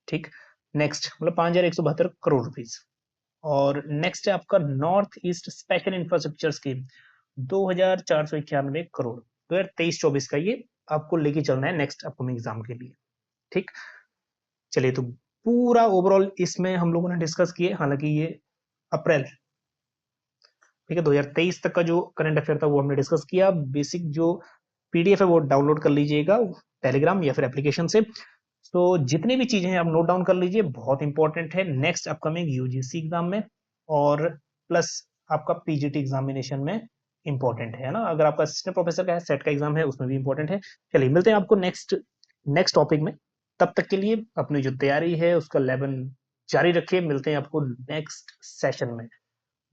ठीक। नेक्स्ट, मतलब 5,172 करोड़ रुपीज। और नेक्स्ट है आपका north east special infrastructure scheme 2,491 crore, 2023-24 का ये आपको लेके चलना है नेक्स्ट अपकमिंग एग्जाम के लिए, ठीक। चलिए, तो पूरा ओवरऑल इसमें हम लोगों ने डिस्कस किए, हालांकि ये अप्रैल, ठीक है, 2023 तक का जो करंट अफेयर था वो हमने डिस्कस किया। बेसिक जो पीडीएफ है वो डाउनलोड कर लीजिएगा टेलीग्राम या फिर एप्लीकेशन से। तो जितनी भी चीजें हैं आप नोट डाउन कर लीजिए, बहुत इंपॉर्टेंट है नेक्स्ट अपकमिंग यूजीसी एग्जाम में, और प्लस आपका पीजीटी एग्जामिनेशन में इंपॉर्टेंट है ना। अगर आपका असिस्टेंट प्रोफेसर का है, सेट का एग्जाम है, उसमें भी इंपॉर्टेंट है। चलिए मिलते हैं आपको नेक्स्ट नेक्स्ट टॉपिक में। तब तक के लिए अपनी जो तैयारी है उसका लेवल जारी रखिए। मिलते हैं आपको नेक्स्ट सेशन में।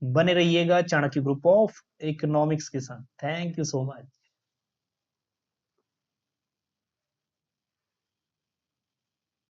बने रहिएगा चाणक्य ग्रुप ऑफ इकोनॉमिक्स के साथ। Thank you so much.